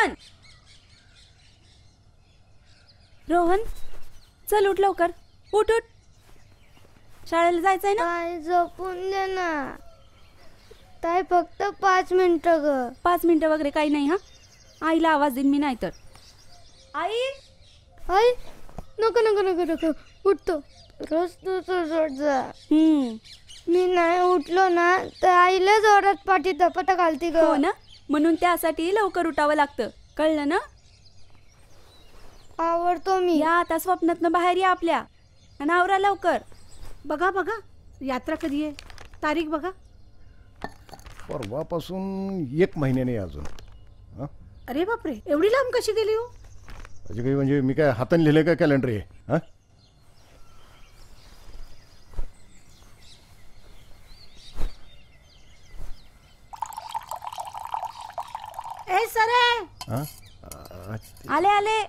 रोहन, रोहन, चल उठ लवकर. उठ उठ, शाळेला जायचंय ना. ताई झोपून दे ना ताई, फक्त 5 मिनिटं ग. 5 मिनिटं वगैरे काही नाही. हा, आईला आवाज देईन मी. नाही तर आई. आई नको नको नको नको, उठतो रोज तू सोड जा. मी नाही उठलो ना तर आईला जोरात पाठी धपाटा घालती ग. हो ना, म्हणून त्यासाठी लवकर उठावं लागतं, कळलं ना. आवडतो मी. या आता स्वप्नातनं बाहेर या आपल्या, आणि आवरा लवकर. बघा बघा, यात्रा कधी आहे, तारीख बघा. परवापासून 1 महिन्याने अजून. अरे बापरे, एवढी लांब कशी गेली हो? अजून काही म्हणजे मी काय हाताने लिहिले काय कॅलेंडर आहे? हा, ए सरे, आले आले.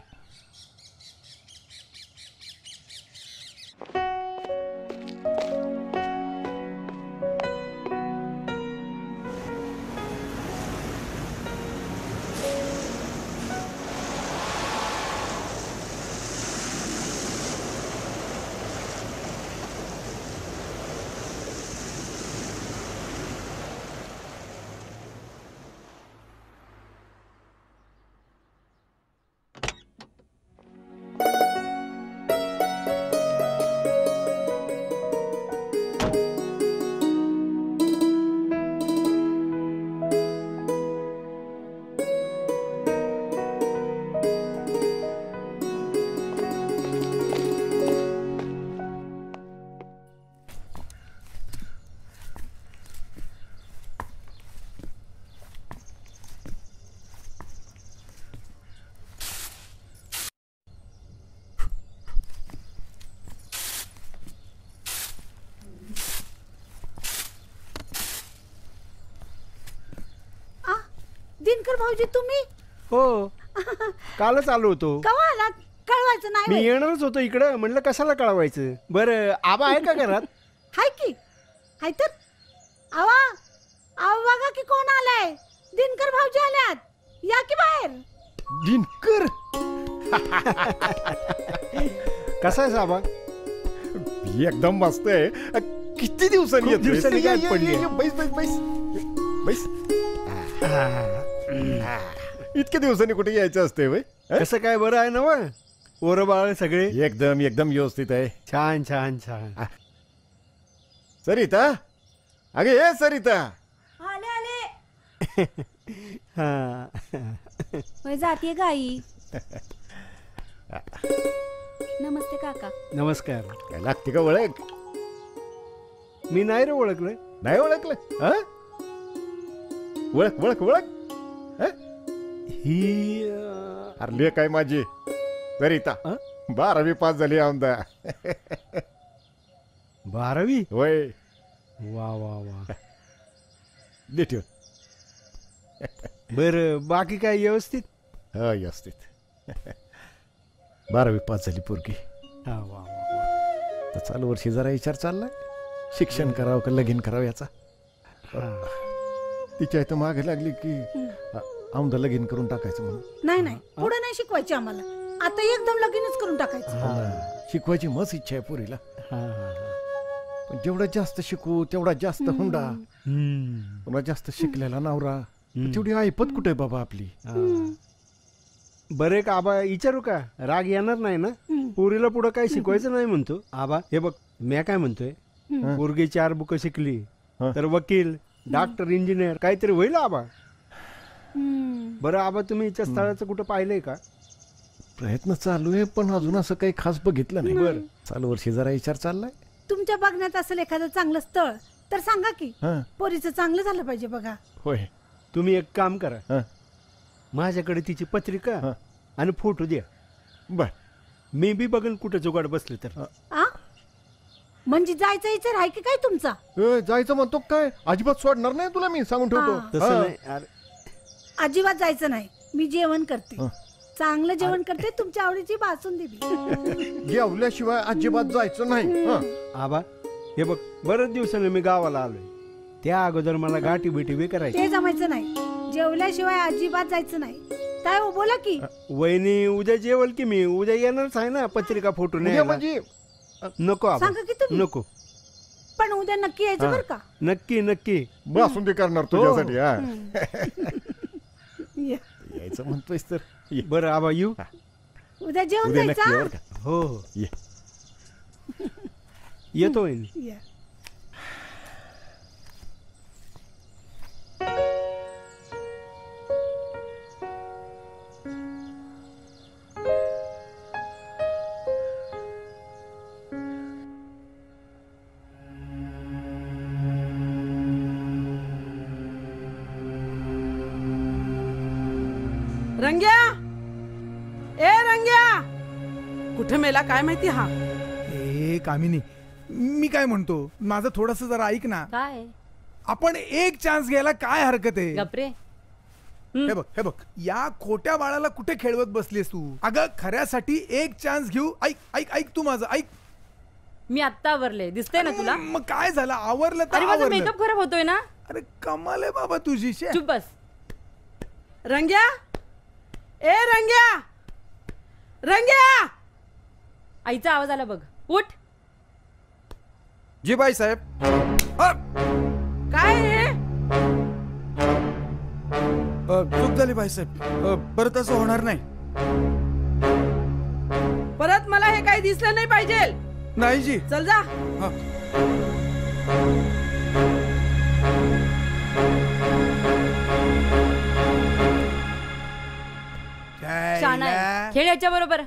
दिनकर भाऊजी तुम्ही? हो, कालच आलो होतो. केव्हा आलात? कळवायचं नाही मी होय? येणारच होतो इकडं, म्हणलं कशाला कळवायचं. बरं, आबा आहे का घरात? हाय की, हाय तर. आवा आवा, बघा की कोण आलाय. दिनकर भाऊजी आल्यात, या की बाहेर. दिनकर कसा आहे आबा? एकदम मस्त आहे. किती दिवसांनी खूप दिवसांनी ये, गाठ पडली. ये, ये, बैस बैस बैस बैस. इतक्या दिवसांनी कुठे यायचं असते वय? कसं काय, बरं आहे ना व? पोरं बाळ सगळे एकदम एकदम व्यवस्थित आहे. छान छान छान. सरिता, अगे ये सरिता. आले आले. हा. होय, जातीये गाई. नमस्ते काका. नमस्कार. काय लागते का ओळख? मी नाही रे ओळखलं. नाही ओळखलं? हा, ओळख ओळख ओळख. ही हरली काय माझी सरिता. 12वी पास झाली आमदा. 12वी? होय. वा वा वा. दे ठेव. बरं, बाकी काय व्यवस्थित? हा, व्यवस्थित. 12वी पास झाली पोरगी. हा, वा वा. तर चालू वर्षी जरा विचार चाललाय, शिक्षण करावं का लगीन करावं याचा. तिच्या इथं मागे लागली की आमदा लगीन करून टाकायचं म्हणून. नाही नाही, पुढे नाही शिकवायची आम्हाला, आता एकदम लगीनच करून टाकायचं. शिकवायची मस्त इच्छा आहे पोरीला. हा, हा. पण जेवढं जास्त शिकू तेवढा जास्त हुंडा, तेवढा जास्त शिकलेला नवरा, तेवढी ऐपत कुठे बाबा आपली. बरे का आबा, विचारू का? राग येणार नाही ना? पोरीला पुढं काय शिकवायचं नाही म्हणतो आबा. हे बघ, मी काय म्हणतोय, पोरगी 4 बुक शिकली तर वकील, डॉक्टर, इंजिनियर काहीतरी होईल आबा. बरं आबा, तुम्ही हिच्या स्थळाचं कुठं पाहिलंय का? प्रयत्न चालू आहे, पण अजून असं काही खास बघितलं नाही. बरं, चालू वर्षी जरा विचार चाललाय. तुमच्या बघण्यात असेल एखादं चांगलं स्थळ तर सांगा की. पोरीचं चांगलं झालं पाहिजे बघा. होय. तुम्ही एक काम करा, माझ्याकडे तिची पत्रिका आणि फोटो द्या. बर, मी बी बघन कुठं जुगाड बसले तर. म्हणजे जायचं विचार आहे की काय तुमचा? जायचं म्हणतो काय? अजिबात सोडणार नाही तुला, मी सांगून ठेवतो. तसं नाही. अजिबात जायचं नाही. मी जेवण करते, चांगलं जेवण करते, तुमच्या आवडीची बासुंदी बी. जेवल्याशिवाय अजिबात जायचं नाही. आबा, हे बघ, बरेच दिवसाने मी गावाला आलोय, त्या अगोदर मला गाठी बिटी बी करायची. ते जमायचं नाही. जेवल्याशिवाय अजिबात जायचं नाही. काय हो बोला की. वहिनी उद्या जेवल की मी उद्या येणारच आहे ना पत्रिका फोटो उद्या न्यायला. म्हणजे नको आबा, सांगा की तुम्ही. नको. पण उद्या नक्की यायचं बरं का. नक्की नक्की बसून ते करणार हो. तुझ्यासाठी हा ये. यायचं म्हणतोयस तर ये. बरं आबा येऊ. उद्या जेवण उद्या नक्की ये जायचं. बरं का. हो हो ये. येतो वहिनी. ये. रंग्या, ए रंग्या, कुठे मेला काय माहिती हा. ए कामिनी, मी काय म्हणतो, माझं थोडस जरा ऐक ना. काय आपण एक चान्स घ्यायला काय हरकत आहे. गपरे. हे बघ या खोट्या बाळाला कुठे खेळवत बसलीस तू. अगं खऱ्यासाठी एक चान्स घेऊ. ऐक ऐक ऐक तू माझं ऐक. मी आत्ता आवरले, दिसतंय ना तुला. मग काय झालं, आवरलं तर अरे माझा आवरलं. मेकअप खराब होतोय ना. अरे कमाल आहे बाबा तुझी. शे. चुप बस. रंग्या, ए रंग्या, रंग्या. आईचा आवाज आला बघ, उठ. जी बाई साहेब. काय हे. चूक झाली बाई साहेब, परत असं होणार नाही. परत मला हे काही दिसलं नाही पाहिजे. नाही जी. चल जा. हा. शाना आहे. खेळ याच्या बरोबर.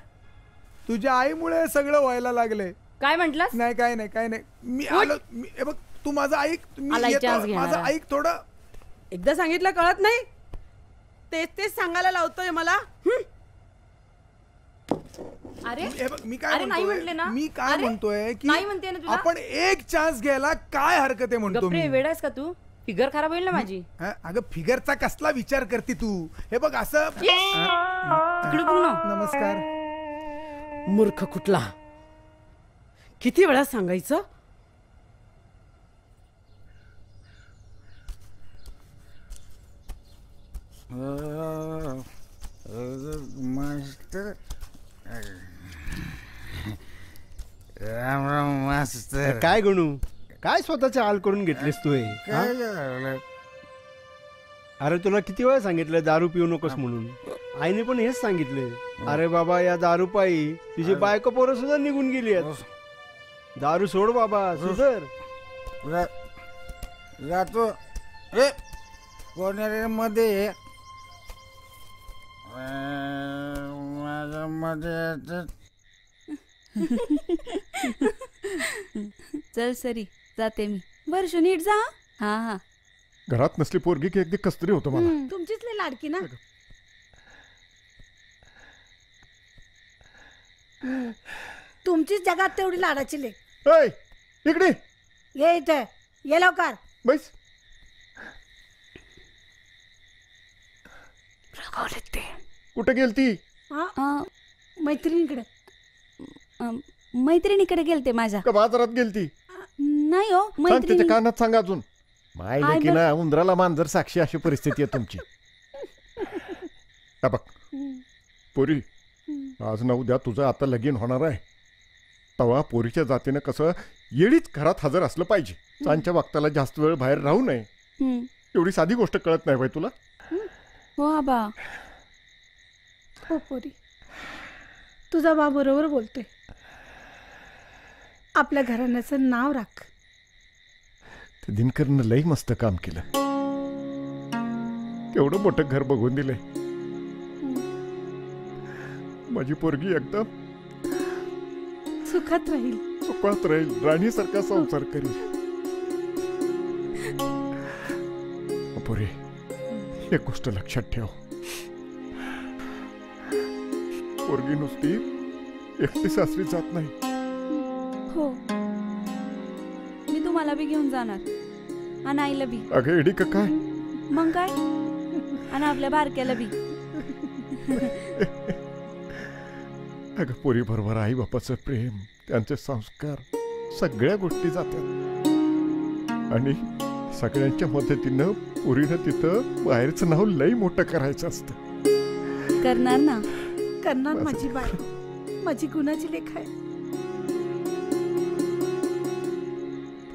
तुझ्या आईमुळे सगळं व्हायला लागलंय. काय म्हंटलस. नाही काय नाही काय नाही. मी आलो. हे बघ तू माझं ऐक. मी आला येतो. chance घेणार माझं आहे. ऐक थोडं. एकदा सांगितलं कळत नाही. तेच सांगायला लावतोय मला. अरे हे बघ मी काय अरे नाही म्हणतोय, म्हटले ना. मी काय अरे, म्हणतोय की नाही म्हणते ना तुला. आपण एक चान्स घ्यायला काय हरकत आहे म्हणतो गपरे, मी. वेडायस का तू. फिगर खराब होईल ना माझी. हा, अगं फिगरचा कसला विचार करते तू. हे बघ असं. इकडे बघ ना. नमस्कार. मूर्ख कुठला. किती वेळा सांगायचं. मास्तर, राम राम मास्तर. काय गणू, काय स्वतःचे हाल करून घेतलेस तू हे, हा? काय झालं? अरे तुला किती वेळा सांगितलं दारू पिऊ नकोस म्हणून. आईने पण हेच सांगितले. अरे बाबा या दारू पायी तुझी बायको पोरं सुद्धा निघून गेली आहेत. दारू सोड बाबा, सुधर. जातो रे कोणेरे मध्ये. माझ्या मध्ये चल सरी, जाते मी. वर्ष नीट जा. हा हा. घरात नसली पोरगी की अगदी कसतरी होतं मला. तुमचीच लई लाडकी ना. तुमचीच जगात तेवढी लाडाची लेक. ऐ, इकडे ये इथे, ये लवकर. बैस. कुठे गेलती. मैत्रिणीकडे. मैत्रिणीकडे गेलते माझ्या. का बाजारात गेलती. नाही हो सांग त्याच्या मैत्रिणी. कानात सांगा अजून. माहिती की ना उंदराला मांजर साक्षी अशी परिस्थिती आहे तुमची. हा बघ पोरी, आज ना उद्या तुझं आता लगीन होणार आहे. तवा पोरीच्या जातीनं कसं येळीच घरात हजर असलं पाहिजे. सांच्या वक्ताला जास्त वेळ बाहेर राहू नये. एवढी साधी गोष्ट कळत नाही बाई तुला. हो आबा. हो पोरी, तुझा बा बरोबर बोलतोय. आपल्या घराण्याचं नाव राख. ते दिनकरनं लई मस्त काम केलं. केवढं मोठं घर बघून दिलंय. माझी पोरगी एकदम सुखात राहील, सुखात राहील, राणीसारखा संसार करील. पोरी, एक गोष्ट लक्षात ठेव. पोरगी नुसती एकटी सासरी जात नाही. हो, मी तुम्हाला बी घेऊन जाणार आणि आईला बी. अगं एडी का काय. मग काय, आणि आपल्या बारक्याला बी. अगं पोरी बरोबर आई बापाचं प्रेम, त्यांचे संस्कार, सगळ्या गोष्टी जातात. आणि सगळ्यांच्या मदतीनं पोरीनं तिथं बाहेरचं नाव लई मोठं करायचं असतं. करणार ना. करणार माझी बायको, माझी गुणाची लेख आहे.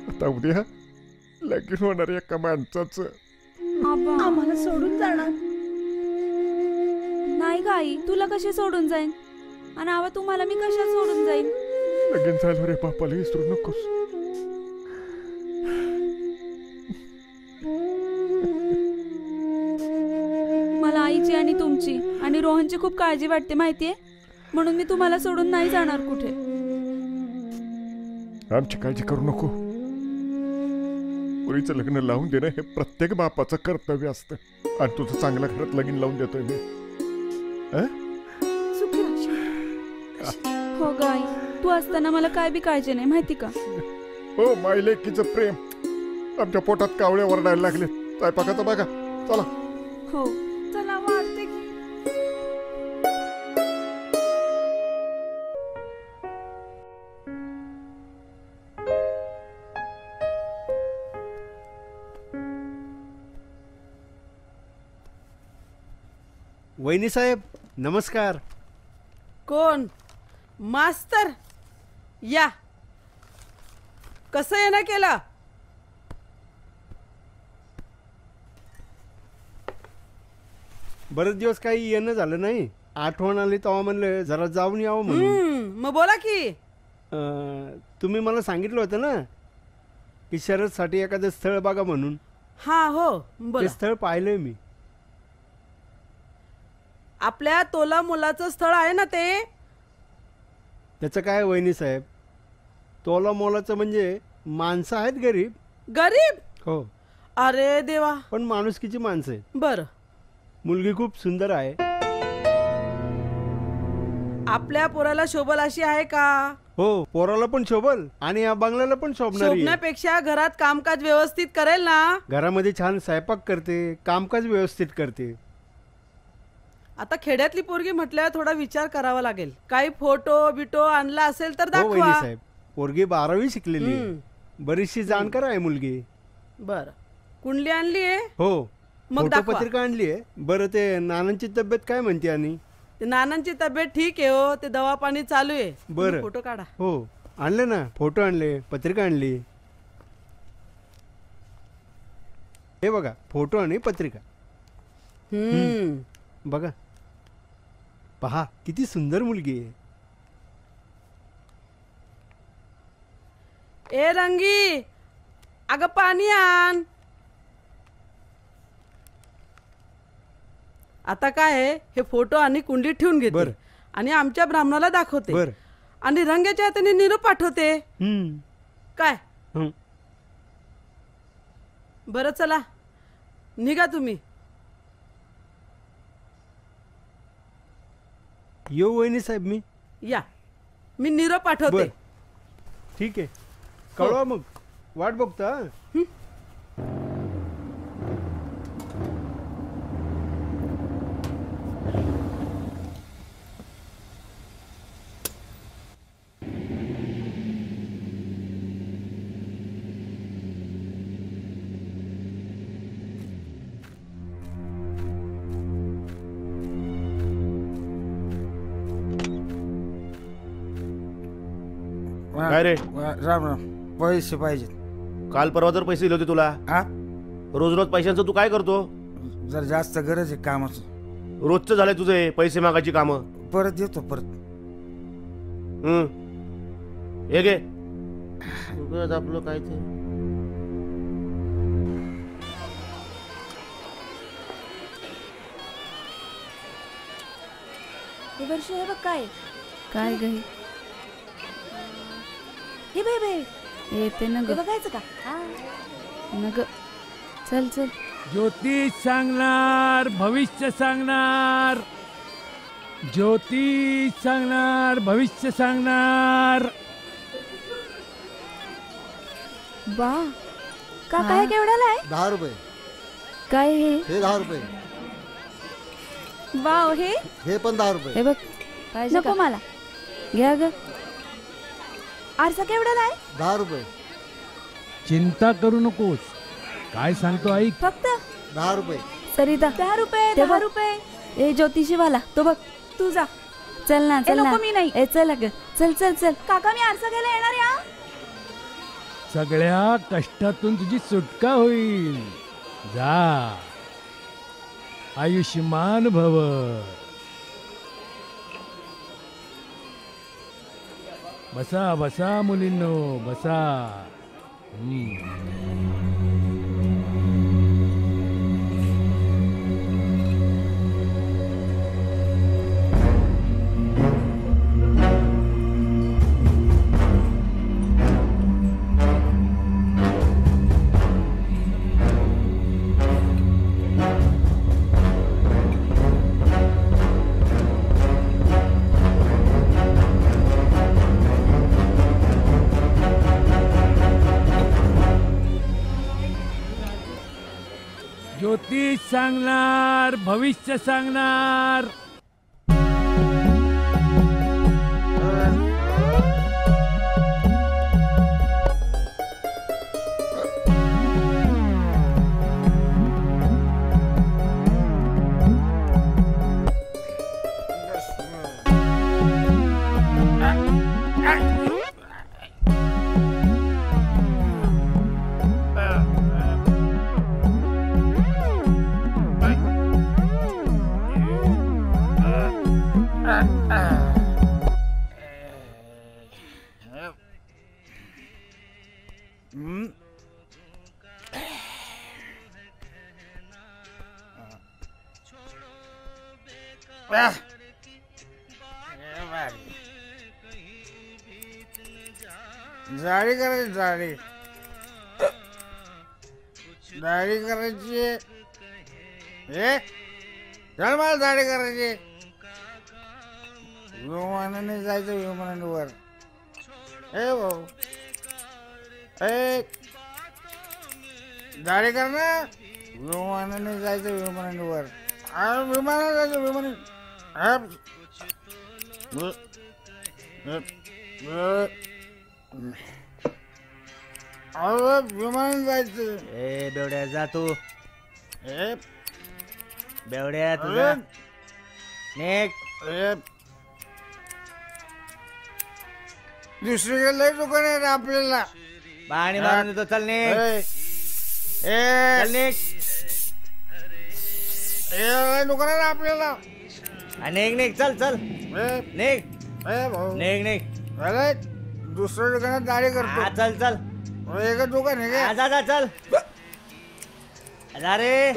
आता उद्या लगीन होणार एका माणसाचं. आबा आम्हाला सोडून जाणार. नाही गाई, तुला कशी सोडून जाईन? आणि आवा तुम्हाला मी कशा सोडून जाईन? लगीन झालं रे, बापाला विसरू नकोस. मला आईची आणि तुमची आणि रोहनची खूप काळजी वाटते माहितीये, म्हणून मी तुम्हाला सोडून नाही जाणार कुठे. आमची काळजी करू नको. मुलीचं लग्न लावून देणं हे प्रत्येक बापाचं कर्तव्य असतं. आणि तुझं चांगल्या घरात लगीन लावून देतोय मी. सुखी राहशील. हो गाई, तू असताना मला काय बी काळजी नाही माहिती का. हो, मायलेकीचं प्रेम. आमच्या पोटात कावळे ओरडायला लागले. स्वयंपाकाचं बघा, चला. हो चला वाढते की. वहिनी साहेब नमस्कार. कोण? मास्तर या. कसं येणं केलं? बरेच दिवस काही येणं झालं नाही. आठवण आली तेव्हा म्हणलं जरा जाऊन यावं म्हणून. मग बोला की. तुम्ही मला सांगितलं होतं ना की शरदसाठी एखादं स्थळ बघा म्हणून. हा हो ते बोला. स्थळ पाहिलंय मी. आपल्या तोला मुलाचं स्थळ आहे ना ते. त्याचं काय वहिनी साहेब, तोला मोलाचं म्हणजे माणसं आहेत गरीब. गरीब? हो, अरे देवा. पण माणुसकीची माणसं आहेत. बर. मुलगी खूप सुंदर आहे. आपल्या पोराला शोभल अशी आहे का? हो, पोराला पण शोभल आणि या बंगल्याला पण शोभणार. शोभण्यापेक्षा घरात कामकाज व्यवस्थित करेल ना. घरामध्ये छान स्वयंपाक करते, कामकाज व्यवस्थित करते. आता खेड्यातली पोरगी म्हटल्यावर थोडा विचार करावा लागेल. काही फोटो बिटो आणला असेल तर हो वहिनी दाखवा. साहेब, पोरगी 12वी शिकलेली आहे. बरीचशी जाणकार आहे मुलगी. बर. कुंडली आणली आहे? हो, मग फोटो दाखवा. पत्रिका आणली आहे. बरं, ते नानांची तब्येत काय म्हणते? आणि ते नानांची तब्येत ठीक आहे हो, ते दवा पाणी चालू आहे. बरं. तुम्ही फोटो काढा. हो, आणले ना, फोटो आणले, पत्रिका आणली. हे बघा, फोटो आणि पत्रिका. बघा, पहा किती सुंदर मुलगी आहे. ए रंगी, अगं पाणी आण. आता काय आहे, हे फोटो आणि कुंडली ठेवून घेते बरं. आणि आमच्या ब्राह्मणाला दाखवते. बरं. आणि रंगाच्या हाताने निरोप पाठवते. हम्म. काय? हं. बरं चला निघा तुम्ही. येऊ वहिनी साहेब मी. या, मी निरोप पाठवते. बरं. ठीक आहे, कळवा मग. वाट बघता. काय रे? राम राम. पैसे पाहिजेत. काल परवा तर पैसे दिले होते तुला. हा, रोज रोज पैशांचं तू काय करतो? जर जास्त गरज आहे कामाचं. रोजचं झालंय तुझे पैसे मागायची कामं. परत देतो परत. हे घे. उगाच आपलं काय ते. हे वर्ष हे बघ काय काय ग हे बे बे येते ना ग. बघायचं का? न ग. चल चल. ज्योतिष सांगणार, भविष्य सांगणार. ज्योतिष सांगणार, भविष्य सांगणार. बा का काय केवढ्याला आहे? 10 रुपये. काय हे? हे 10 रुपये. वाव, हे पण 10 रुपये. हे बघ, नको मला. घ्या ग. आरसा केवढ्याला आहे? 10 रुपये. चिंता करू नकोस, काय सांगतो ऐक. फक्त 10 रुपये. सरिता 10 रुपये. 10 रुपये. ए ज्योतिषीवाला तो बघ तू जा. चल ना चल ना. मी नाही. चल ग चल चल चल. काका मी आरसा घ्यायला येणार या. सगळ्या कष्टातून तुझी सुटका होईल. जा. आयुष्यमान भव. बसा बसा मुलींनो बसा. ज्योतिष सांगणार भविष्य सांगणार. दाढी करायची दाढी दाढी करायची. हे चल मला दाढी करायची. विमानाने जायचं विमानाने वर. ए भाऊ ए दाढी कर ना. विमानाने जायचं विमानाने वर. विमानाने जायचं विमानाने. विमान जायचं. ए बेवड्या जा तू. ए बेवड्या तुझा नेक. दुसरीकडे लय दुकान आहे आपल्याला. पाणी मारून देतो. चल नेक. चल नेक. दुकान आहे आपल्याला. नेक नेक चल चल नेक. भाऊ नेक नेक. अरे दुसऱ्या दुकानात दाढी करतो. चल चल. एकच दुकान आहे का? जा जा चल. जा रे.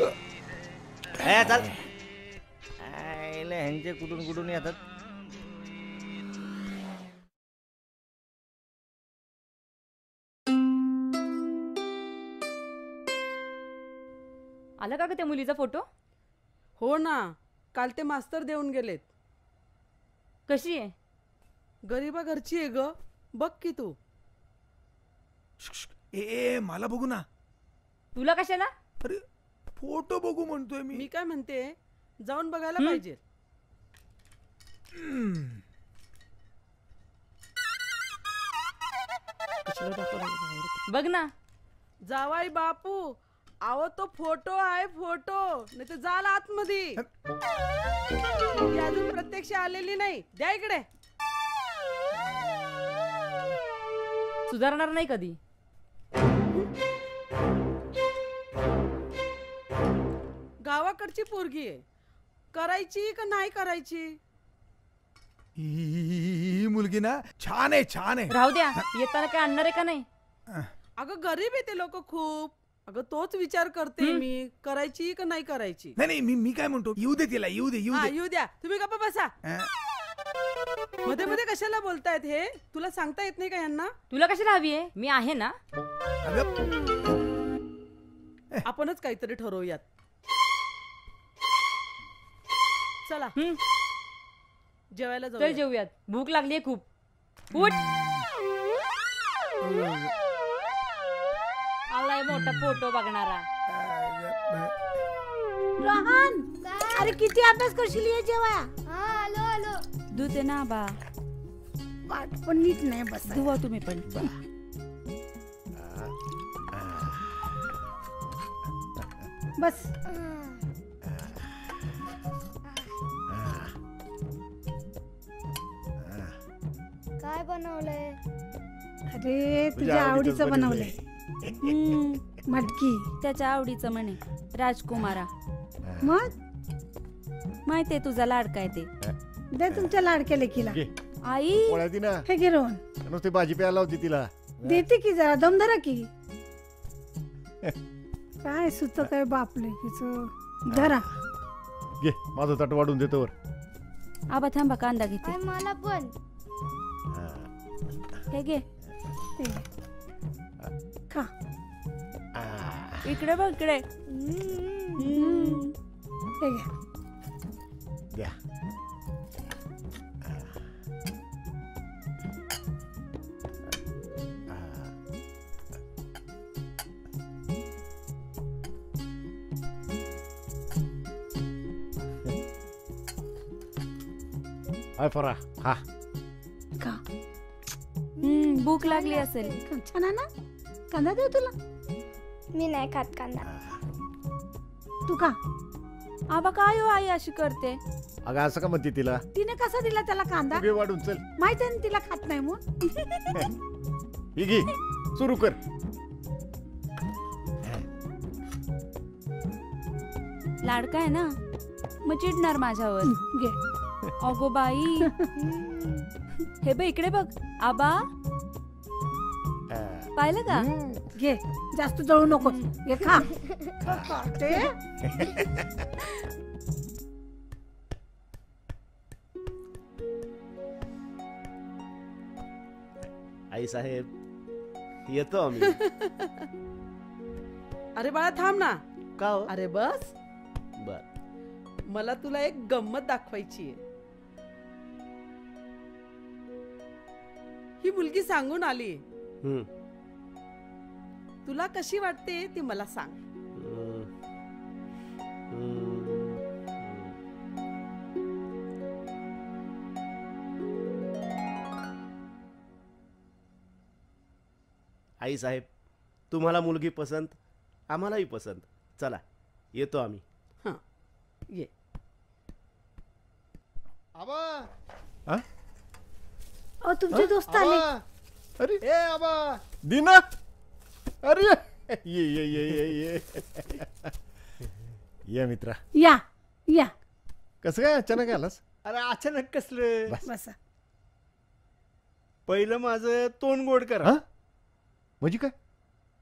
चल. ह्यांचे कुठून कुठून येतात. आला का ग त्या मुलीचा फोटो? हो ना, काल ते मास्तर देऊन गेलेत. कशी आहे? गरीबा घरची आहे ग. बघ की तू. ए मला बघू ना. तुला कशाला? अरे फोटो बघू म्हणतोय मी. मी काय म्हणते, जाऊन बघायला पाहिजे. बघ ना. जावाई बापू, आहो तो फोटो आहे फोटो. नाही तर जाल आतमध्ये. अजून प्रत्यक्ष आलेली नाही. द्या इकडे. सुधारणार नाही कधी. गावाकडची पोरगी आहे. करायची का नाही करायची? ही मुलगी ना छान आहे छान आहे. राहू द्या. येताना काय आणणार आहे का नाही? अगं गरीब आहे ते लोक खूप. अगं तोच विचार करते मी, करायची का नाही करायची. नाही मी काय म्हणतो, येऊ दे तिला. येऊ दे येऊ द्या. तुम्ही गप्पा बसा. मध्ये मध्ये कशाला बोलतायत हे? तुला सांगता येत नाही का यांना? तुला कशाला हवी आहे? मी आहे ना. आपणच काहीतरी ठरवूयात. चला जेवायला जाऊ. चल जेवूयात. भूक लागली आहे खूप. उठ. आलाय मोठा फोटो बघणारा. रोहन, अरे किती अभ्यास करशील ये जेवाया. आलो आलो. दूध आहे ना बा. पाठ पण नीट नाही बस. धुवा तुम्ही पण. बस. काय बनवलंय? अरे तुझ्या आवडीचं बनवलंय. मटकी त्याच्या आवडीचं म्हणे राजकुमारा. मग माहितीये तुझा लाडका आहे ते. दे तुमच्या लाडक्या लेकीला. आई पोळ्या दे ना. हे घे रोहन. नुसती भाजी प्यायला होती तिला. देते की जरा दम धरा की. काय सुत काय बाप लेकीचं. धरा. घे माझं ताट वाढून देतो वर. आबा थांबा कांदा घेते. काय मला पण. हे घे. हे घे. खा. इकडे बघ इकडे. हे घे. द्या. हाय फरा हा. खा. भूक लागली असेल. छान आहे ना. कांदा देऊ तुला. मी नाही खात कांदा. तू खा. आबा काय हो आई अशी करते. अगं असं का म्हणते तिला. तिने कसा दिला त्याला कांदा. घे वाढून चल. माहिती आहे ना तिला खात नाही म्हणून. ही घे सुरू कर. लाडका आहे ना मग चिडणार माझ्यावर. घे. अगो बाई. हे बघ इकडे बघ. आबा पाहिलं का. घे जास्त जळू नको. घे खा. ते आई साहेब येतो आम्ही. अरे बाळा थांब ना. का हो? अरे बस. बर मला तुला एक गंमत दाखवायची आहे. ही मुलगी सांगून आली. तुला कशी वाटते ती मला सांग. आई साहेब तुम्हाला मुलगी पसंत आम्हालाही पसंत. चला येतो आम्ही. हां ये. आबा. ओ तुमचे दोस्त आले. अरे ए आबा. दीना. अरे ये ये ये ये ये. ये मित्रा. या या. कसं काय अचानक आलास. अरे अचानक कसलं. बसा. पहिलं माझं तोंड गोड करा. म्हणजे काय.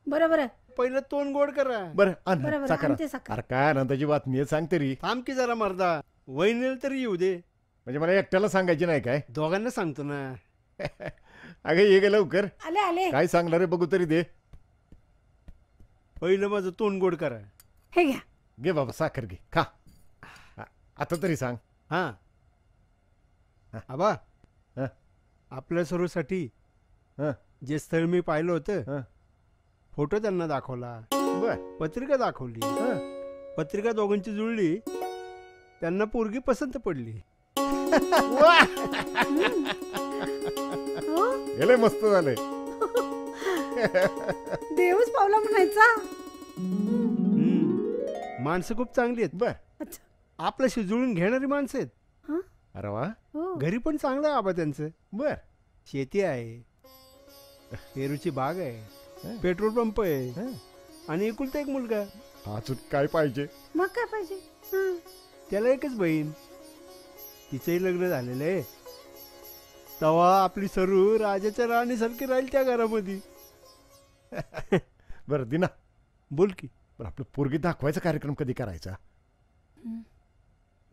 बरोबर आहे. पहिलं तोंड गोड करा. बरं बरोबर, साखर. आणते साखर. अरे काय आनंदाची बातमी आहे सांग तरी. थांब की जरा मर्दा. वहिनीला तरी येऊ दे. म्हणजे मला एकट्याला सांगायची नाही काय. दोघांना सांगतो ना. अगं ये गे लवकर. आले आले. काय सांगणार आहे बघू तरी दे. पहिलं माझं तोंड गोड करा. हे घ्या. घे बाबा साखर घे खा. आता तरी सांग. हा आबा. आपल्या सर्वसाठी जे स्थळ मी पाहिलं होतं फोटो त्यांना दाखवला. पत्रिका दाखवली. पत्रिका दोघांची जुळली. त्यांना पोरगी पसंत पडली. गेले मस्त झाले. देवच पावला म्हणायचा. माणसं खूप चांगली आहेत. बर. आपल्याशी जुळून घेणारी माणसं आहेत. अरे वा. घरी पण चांगलं आहे आबा त्यांचं. बर. शेती आहे. पेरूची बाग आहे. पेट्रोल पंप आहे. आणि एकुलता एक मुलगा. अजून काय पाहिजे. मग काय पाहिजे. त्याला एकच बहीण. तिचंही लग्न झालेलं आहे. तेव्हा आपली सरू राजाच्या राणीसारखी राहील त्या घरामध्ये. बरं दिना बोल की. बरं आपलं पोरगी दाखवायचा कार्यक्रम कधी करायचा.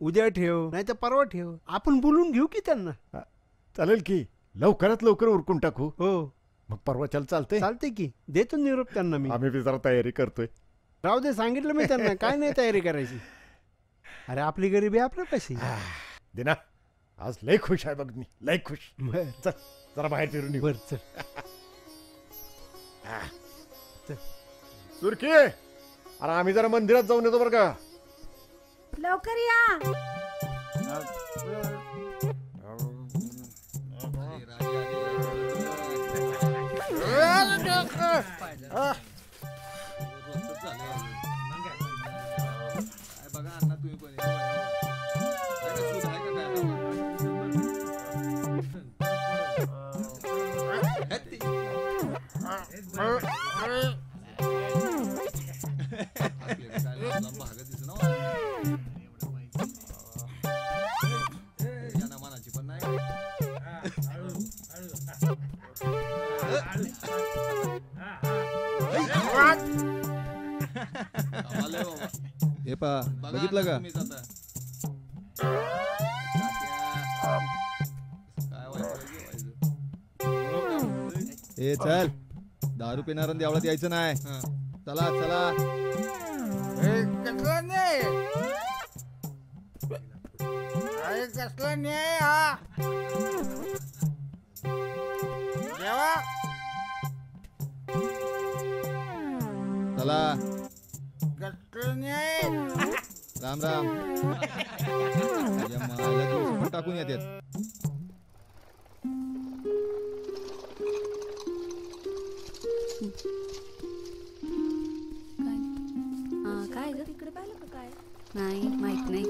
उद्या ठेव नाही तर परवा ठेव. आपण बोलून घेऊ की त्यांना. चालेल की. लवकरात लवकर उरकून टाकू. हो मग परवाच्याला चालतंय. चालते की. देतो निरोप त्यांना मी. आम्ही बी जरा तयारी करतोय. राहू दे सांगितलं मी त्यांना. काय नाही तयारी करायची. अरे आपली गरिबी आपल्या कशी. दिना आज लय खुश आहे बघ मी. लय खुश. चल जरा बाहेर फिरून येऊ. बर चल. सुरखी अरे आम्ही जरा मंदिरात जाऊन येतो बरं का. लवकर या. शिरपा बघितलं का? ए चल, दारू पिणार देवळात यायचं नाही. चला चला. कसला न्याय अरे कसला न्याय हा देवा चला. कसला न्याय राम राम. मायला दिवस पण टाकून येतात. काय ग तिकडे पाहिलं का काय? नाही माहित नाही.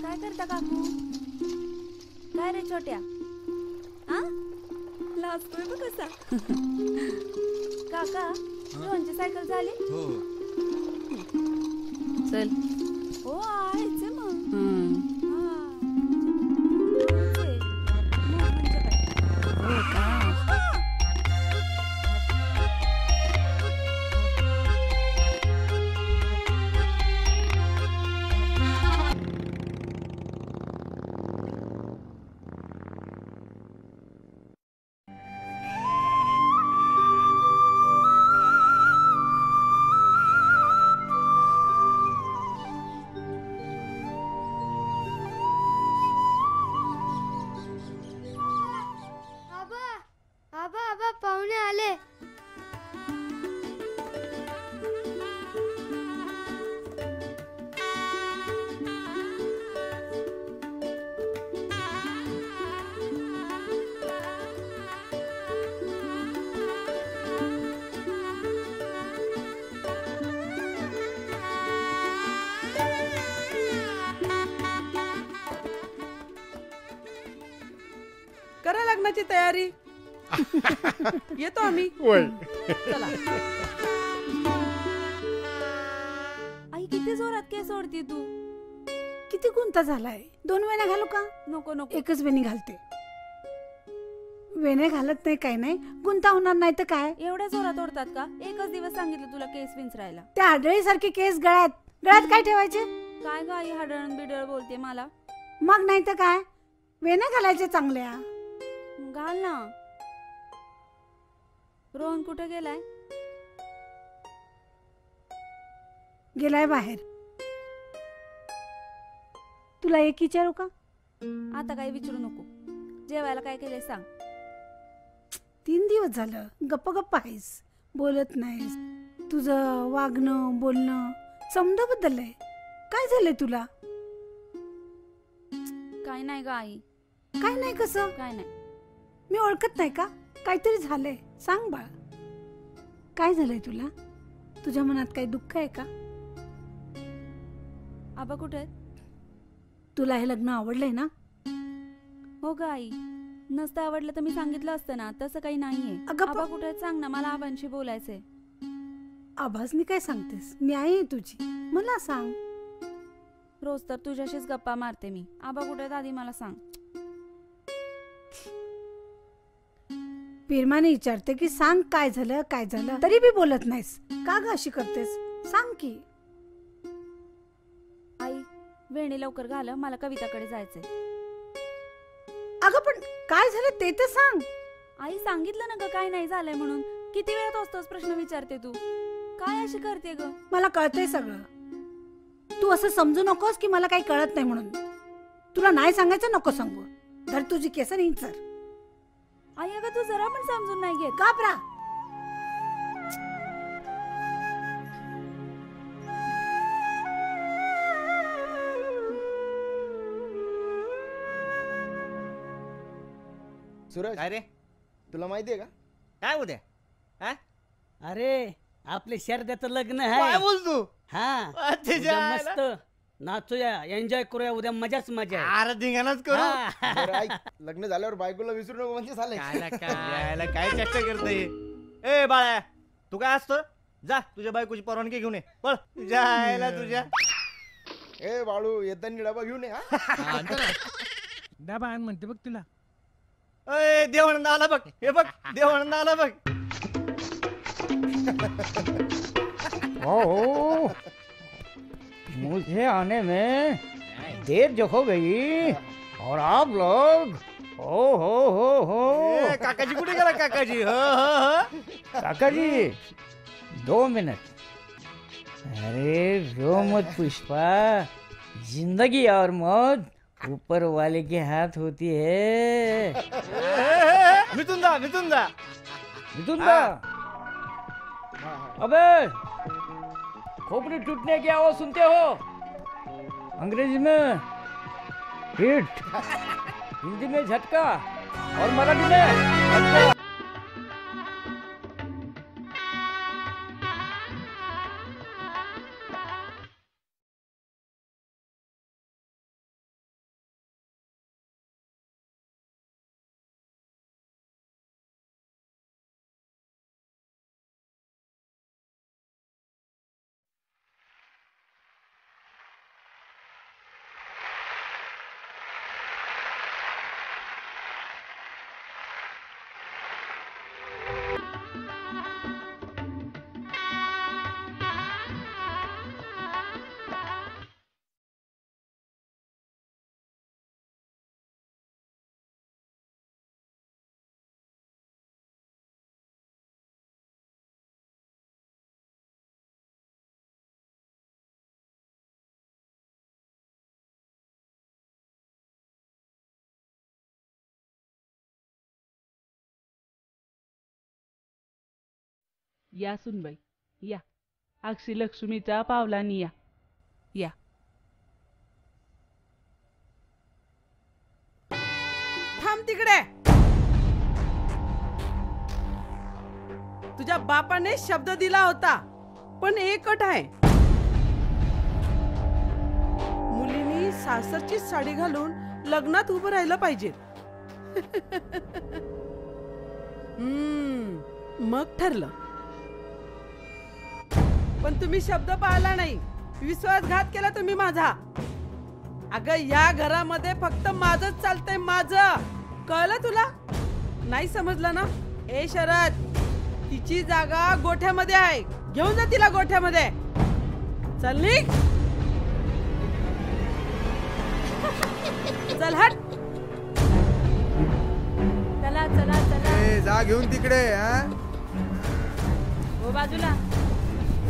काय करता काकू? काय रे छोट्या? हा लाजतोय बघ कसा. काका रोहनची सायकल झाली? हो. चल. हो आहेच मग. हो का? आबा पाहुणे आले. करा लग्नाची तयारी. येतो आम्ही. चला. आई किती जोरात केस ओढती तू. किती गुंता झालाय. 2 वेण्या घालू का? नको नको. एकच वेणी घालते. वेण्या घालत नाही काय नाही गुंता होणार नाही तर काय. एवढ्या जोरात ओढतात का? एकच दिवस सांगितलं तुला केस विंचरायला. त्या आढळी सारखे केस गळ्यात काय ठेवायचे? काय ग आई हाडळण बिडळ बोलते मला. मग नाही तर काय. वेण्या घालायचे चांगल्या. घाल ना. रोहन कुठे गेलाय? गेलाय बाहेर. तुला एक विचारू का? आता काही विचारू नको. जेवायला काय केलंय सांग. 3 दिवस झालं गप्प गप्प आहेस. बोलत नाहीस. तुझं वागणं बोलणं समजा बदललंय. काय झालंय तुला? काय नाही ग आई. काय नाही कसं? काय नाही. मी ओळखत नाही का? काहीतरी झालंय. सांग बाळ. काय झालंय तुला? तुझ्या मनात काही दुःख आहे का? आबा कुठे? तुला हे लग्न आवडलंय ना? हो ग आई. नसतं आवडलं तर मी सांगितलं असतं ना. तसं काही नाहीये. आबा कुठे सांग ना. मला आबांशी बोलायचंय. आभासनी काय सांगतेस? मी आहे तुझी. मला सांग. रोज तर तुझ्याशीच गप्पा मारते मी. आबा कुठे आधी मला सांग. पिरमाने विचारते की सांग काय झालं काय झालं तरी बी बोलत नाहीस. का ग अशी करतेस? सांग की. आई वेणी लवकर घाल. मला कविताकडे जायचंय. अगं पण काय झालं ते तर सांग. आई सांगितलं ना ग काय नाही झालंय म्हणून. किती वेळा तोच प्रश्न विचारते तू. काय अशी करते ग? मला कळतंय सगळं. तू असं समजू नकोस की मला काही कळत नाही म्हणून. तुला नाही सांगायचं नको सांगू. धर तुझी केस आणि इंचर. आई अगं तू जरा पण समजून नाही घेत. घाबरा. सूरज काय रे तुला माहितीये का काय उद्या? अरे आपले शरद्याचं लग्न आहे. काय बोलतो? हा उद्या मस्त नाचूया एन्जॉय करूया. उद्या मजाच मजा आहे. अरे धिंगाणाच करू. बरं, ऐक, लग्न झाल्यावर बायकोला विसरू नको म्हणजे झालंय. काय चेष्टा करतोय. ए बाळा तू काय असतं? जा तुझ्या बायकोची परवानगी घेऊन ये. पळ जायला तुझ्या. ए बाळू येताना डबा घेऊन ये. डबा आण म्हणते बघ तुला. देवानंद आला बघ. हे बघ देवानंद आला बघ. ओह, मुझे आने में देर जो हो गई और आप लोग हो काकाजी कुठे गेला काकाजी? हो काका जी 2 मिनट। अरे रो मत पुष्पा, जिंदगी और मौत ऊपर वाले के हाथ होती है। मिथुंदा मिथुंदा मिथुंदा, अबे खोपड़ी टूटने की आवाज सुनते हो? अंग्रेजी में हिट, हिंदी में झटका और मराठी में झटका। या सुनबाई या, अक्षी लक्ष्मीच्या पावलानी या या. थांब तिकडे. तुझ्या बापाने शब्द दिला होता, पण एक अट आहे. मुलींनी सासरची साडी घालून लग्नात उभं राहिलं पाहिजे. मग ठरलं. पण तुम्ही शब्द पाळला नाही, विश्वासघात केला तुम्ही माझा. अगं या घरामध्ये फक्त माझंच चालतंय, माझं. कळलं तुला? नाही समजलं ना? ए शरद, तिची जागा गोठ्यामध्ये आहे, घेऊन जा तिला गोठ्यामध्ये. चल निघ. चल हट. चला चला चला, जा घेऊन तिकडे. हो बाजूला,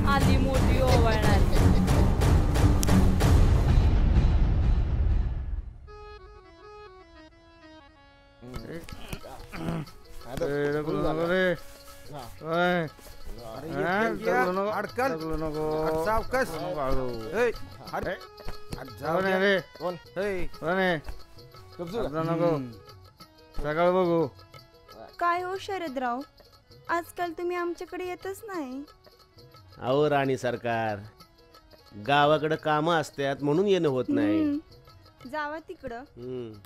आली मोठी ओवाळणार. सकाळ बघू. काय हो शरदराव, आजकाल तुम्ही आमच्याकडे येतच नाही. अहो राणी सरकार, गावाकडे कामं असतात म्हणून येणं होत नाही. जावा तिकडं,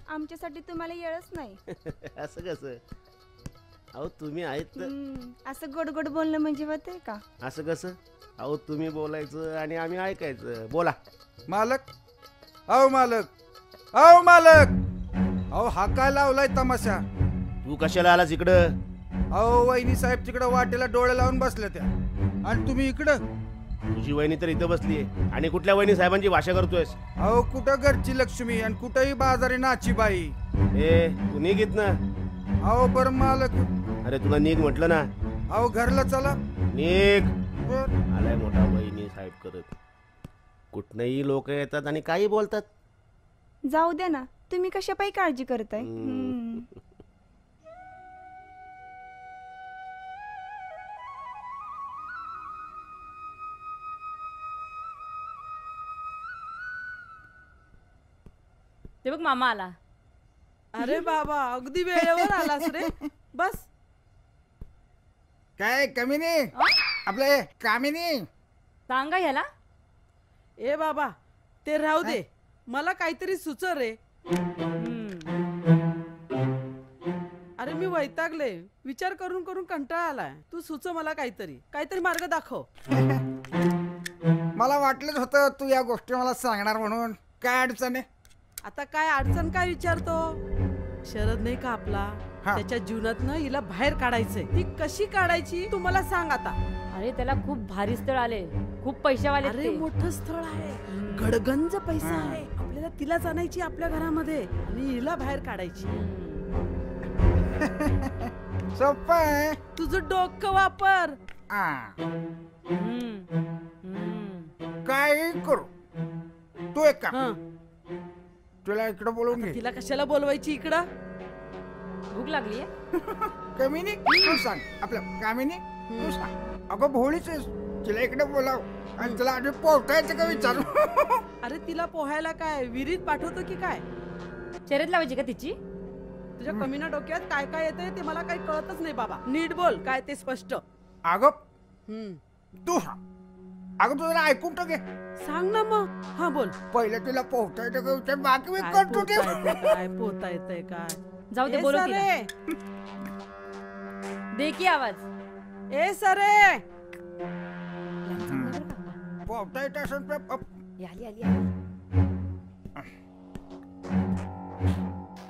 आमच्यासाठी तुम्हाला येळच नाही. असं कसं? अहो तुम्ही आहेत असं गोड गोड बोलणं म्हणजे होतंय का? असं कसं? अहो तुम्ही बोलायचं आणि आम्ही ऐकायचं. बोला. मालक, अहो मालक, अहो मालक, अहो हा काय लावलाय तमाशा? तू कशाला आलास इकडं? अहो वहिनी साहेब तिकडं वाटेला डोळे लावून बसल्या त्या, आणि तुम्ही इकडं. तुझी वहिनी तर इथं बसलीये, आणि कुठल्या वहिनी साहेबांची भाषा करतोयस? अहो कुठं घरची लक्ष्मी आणि कुठंही बाजारी नाची बाई. ए तू निघ ना. अहो बरं मालक. अरे तुला निघ म्हटलं ना. अहो घरला चला. निघ. आलाय मोठा वहिनी साहेब करत. कुठनही लोक येतात आणि काही बोलतात. जाऊ द्या ना, तुम्ही कशापायी काळजी करताय? ते बघ मामा आला. अरे बाबा, अगदी वेळेवर आलास रे. बस. काय कमी नाही आपले कामिनी? सांगा ह्याला. ए बाबा, ते राहू दे, मला काहीतरी सुचव रे. अरे मी वैतागले, विचार करून करून कंटाळा आलाय. तू सुचव मला काहीतरी मार्ग दाखव. मला वाटलंच होतं तू या गोष्टी मला सांगणार म्हणून. काय अडचण आहे? आता काय अडचण काय विचारतो? शरद नाही का आपला, त्याच्या जीवनातनं हिला बाहेर काढायचंय. ती कशी काढायची तू मला सांग आता. अरे त्याला खूप भारी स्थळ आले, खूप पैशावाले अरे ते. मोठं स्थळ आहे, गडगंज पैसा आहे. आपल्याला तिलाच आणायची आपल्या घरामध्ये आणि हिला बाहेर काढायची. सोपं आहे. तुझं डोकं वापर. काय करू तू एक काम, तुला इकडं बोलवून घे. तिला कशाला बोलवायची इकडं? भूक लागली कमीनी तू सांग, आपल्या कामिनी तू सांग. अगं भोळीच आहेस, तिला इकडे बोलाव आणि तिला आधी पोहतायचं का विचारू. अरे तिला पोहायला काय विहिरीत पाठवतो की काय? शर्यत लावायची का तिची? तुझ्या कमीना डोक्यात काय काय येतंय ते मला काही कळतच नाही बाबा. नीट बोल काय ते स्पष्ट. अगं तू सांग. अगं तू जरा ऐकून तर घे. सांग ना मग. हा बोल. पहिले तुला पोहता येतं का विचार, बाकी मी काय करतो ते. पोहता येतंय काय, पोहता येतंय काय? जाऊ दे, ए बोलव सरे. दे की आवाज. ए सरे. पोहता येत असेल तर आली.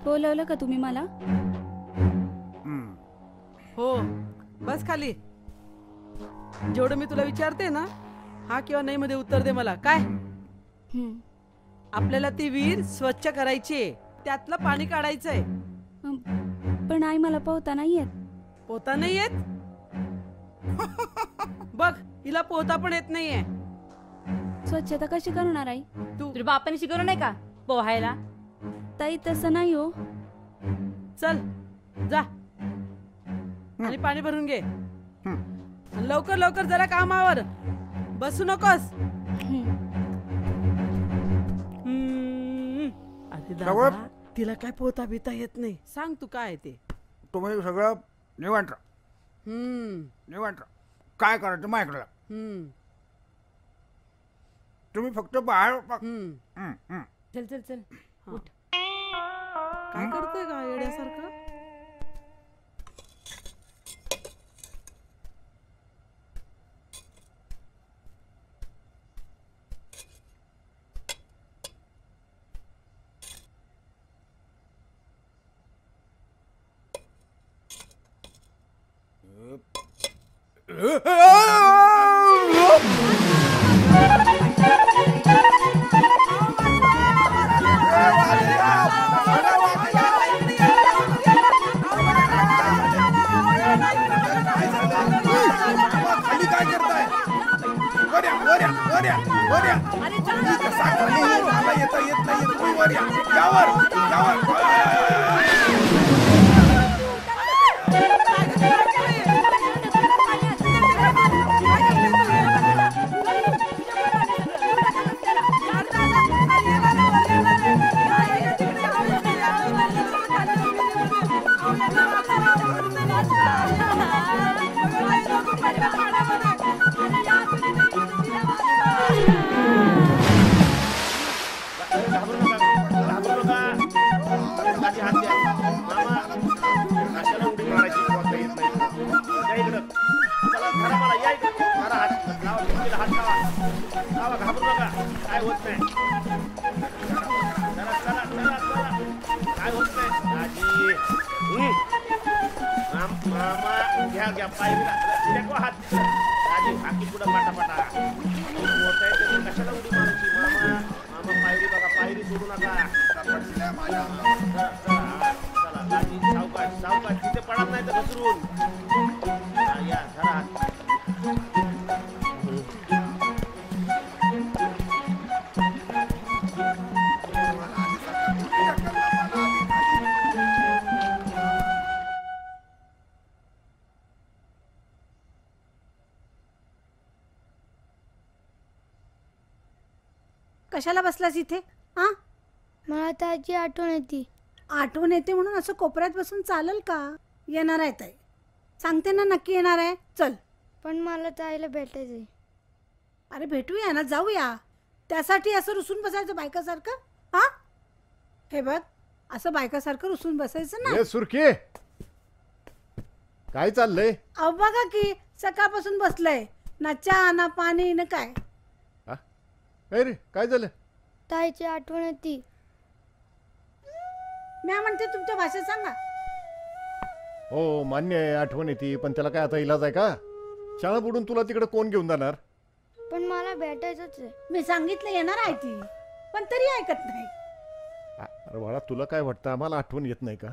बोलवलं का तुम्ही मला? हो बस खाली. जेवढं मी तुला विचारते ना, हा किंवा नाही मध्ये उत्तर दे मला. काय? आपल्याला ती विहीर स्वच्छ करायची, त्यातलं पाणी काढायचंय. पण आई मला पोहता नाही येत. पोहता नाही येत? बघ हिला पोहता पण येत नाहीये. स्वच्छता कशी करणार आई? तुझ्या बापाने शिकवलं नाही का पोहायला? ताई तसं नाही हो. चल जा आणि पाणी भरून घे. लवकर लवकर जरा कामावर बसू नकोस. अरे दादा, तिला काय पोहता बिता येत नाही. सांग तू काय ते. तुम्ही सगळं निवांत राहा. निवांत राहा. काय करायचं माझ्याकडे. तुम्ही फक्त बाहेर चल चल चल उठ. काय करतोय का येड्यासारखं? खाली काय करताय? वऱ्या वऱ्या वऱ्या वऱ्या. कसा खाली मला येता येत नाही. तुम्ही वर या. यावर घ्या पायरीला टेकवा हात. राजी बाकी पुढं पाटापाटा. कशाला उडी मारायची? मामा पायरी बघा, पायरी सोडू नका. चला राजी सावकाश सावकाश. तिथे पडत नाही तर घसरून. या धरा हात. कशाला बसलास इथे? हा, मला त्याची आठवण येते. आठवण येते म्हणून असं कोपऱ्यात बसून चालेल का? येणार आहे ताई, सांगते ना नक्की येणार आहे. चल. पण मला ताईला भेटायचंय. अरे भेटूया ना, जाऊया. त्यासाठी असं रुसून बसायचं बायकासारखं? हा, हे बघ, असं बायकासारखं रुसून बसायचं ना. सुरखे काय चाललंय? अहो बघा की सकाळपासून बसलंय ना, चहा ना पाणी ना काय. रे काय झालं? ताईची आठवण येते. मी म्हणते तुमच्या भाषेत सांगा. हो मान्य आहे, आठवण येते, पण त्याला काय आता इलाज आहे का? शाळा बुडून तुला तिकडे कोण घेऊन जाणार? पण मला भेटायचंच आहे. मी सांगितलं येणार आहे ती, पण तरी ऐकत नाही. अरे बाळा, तुला काय वाटतं आम्हाला आठवण येत नाही का?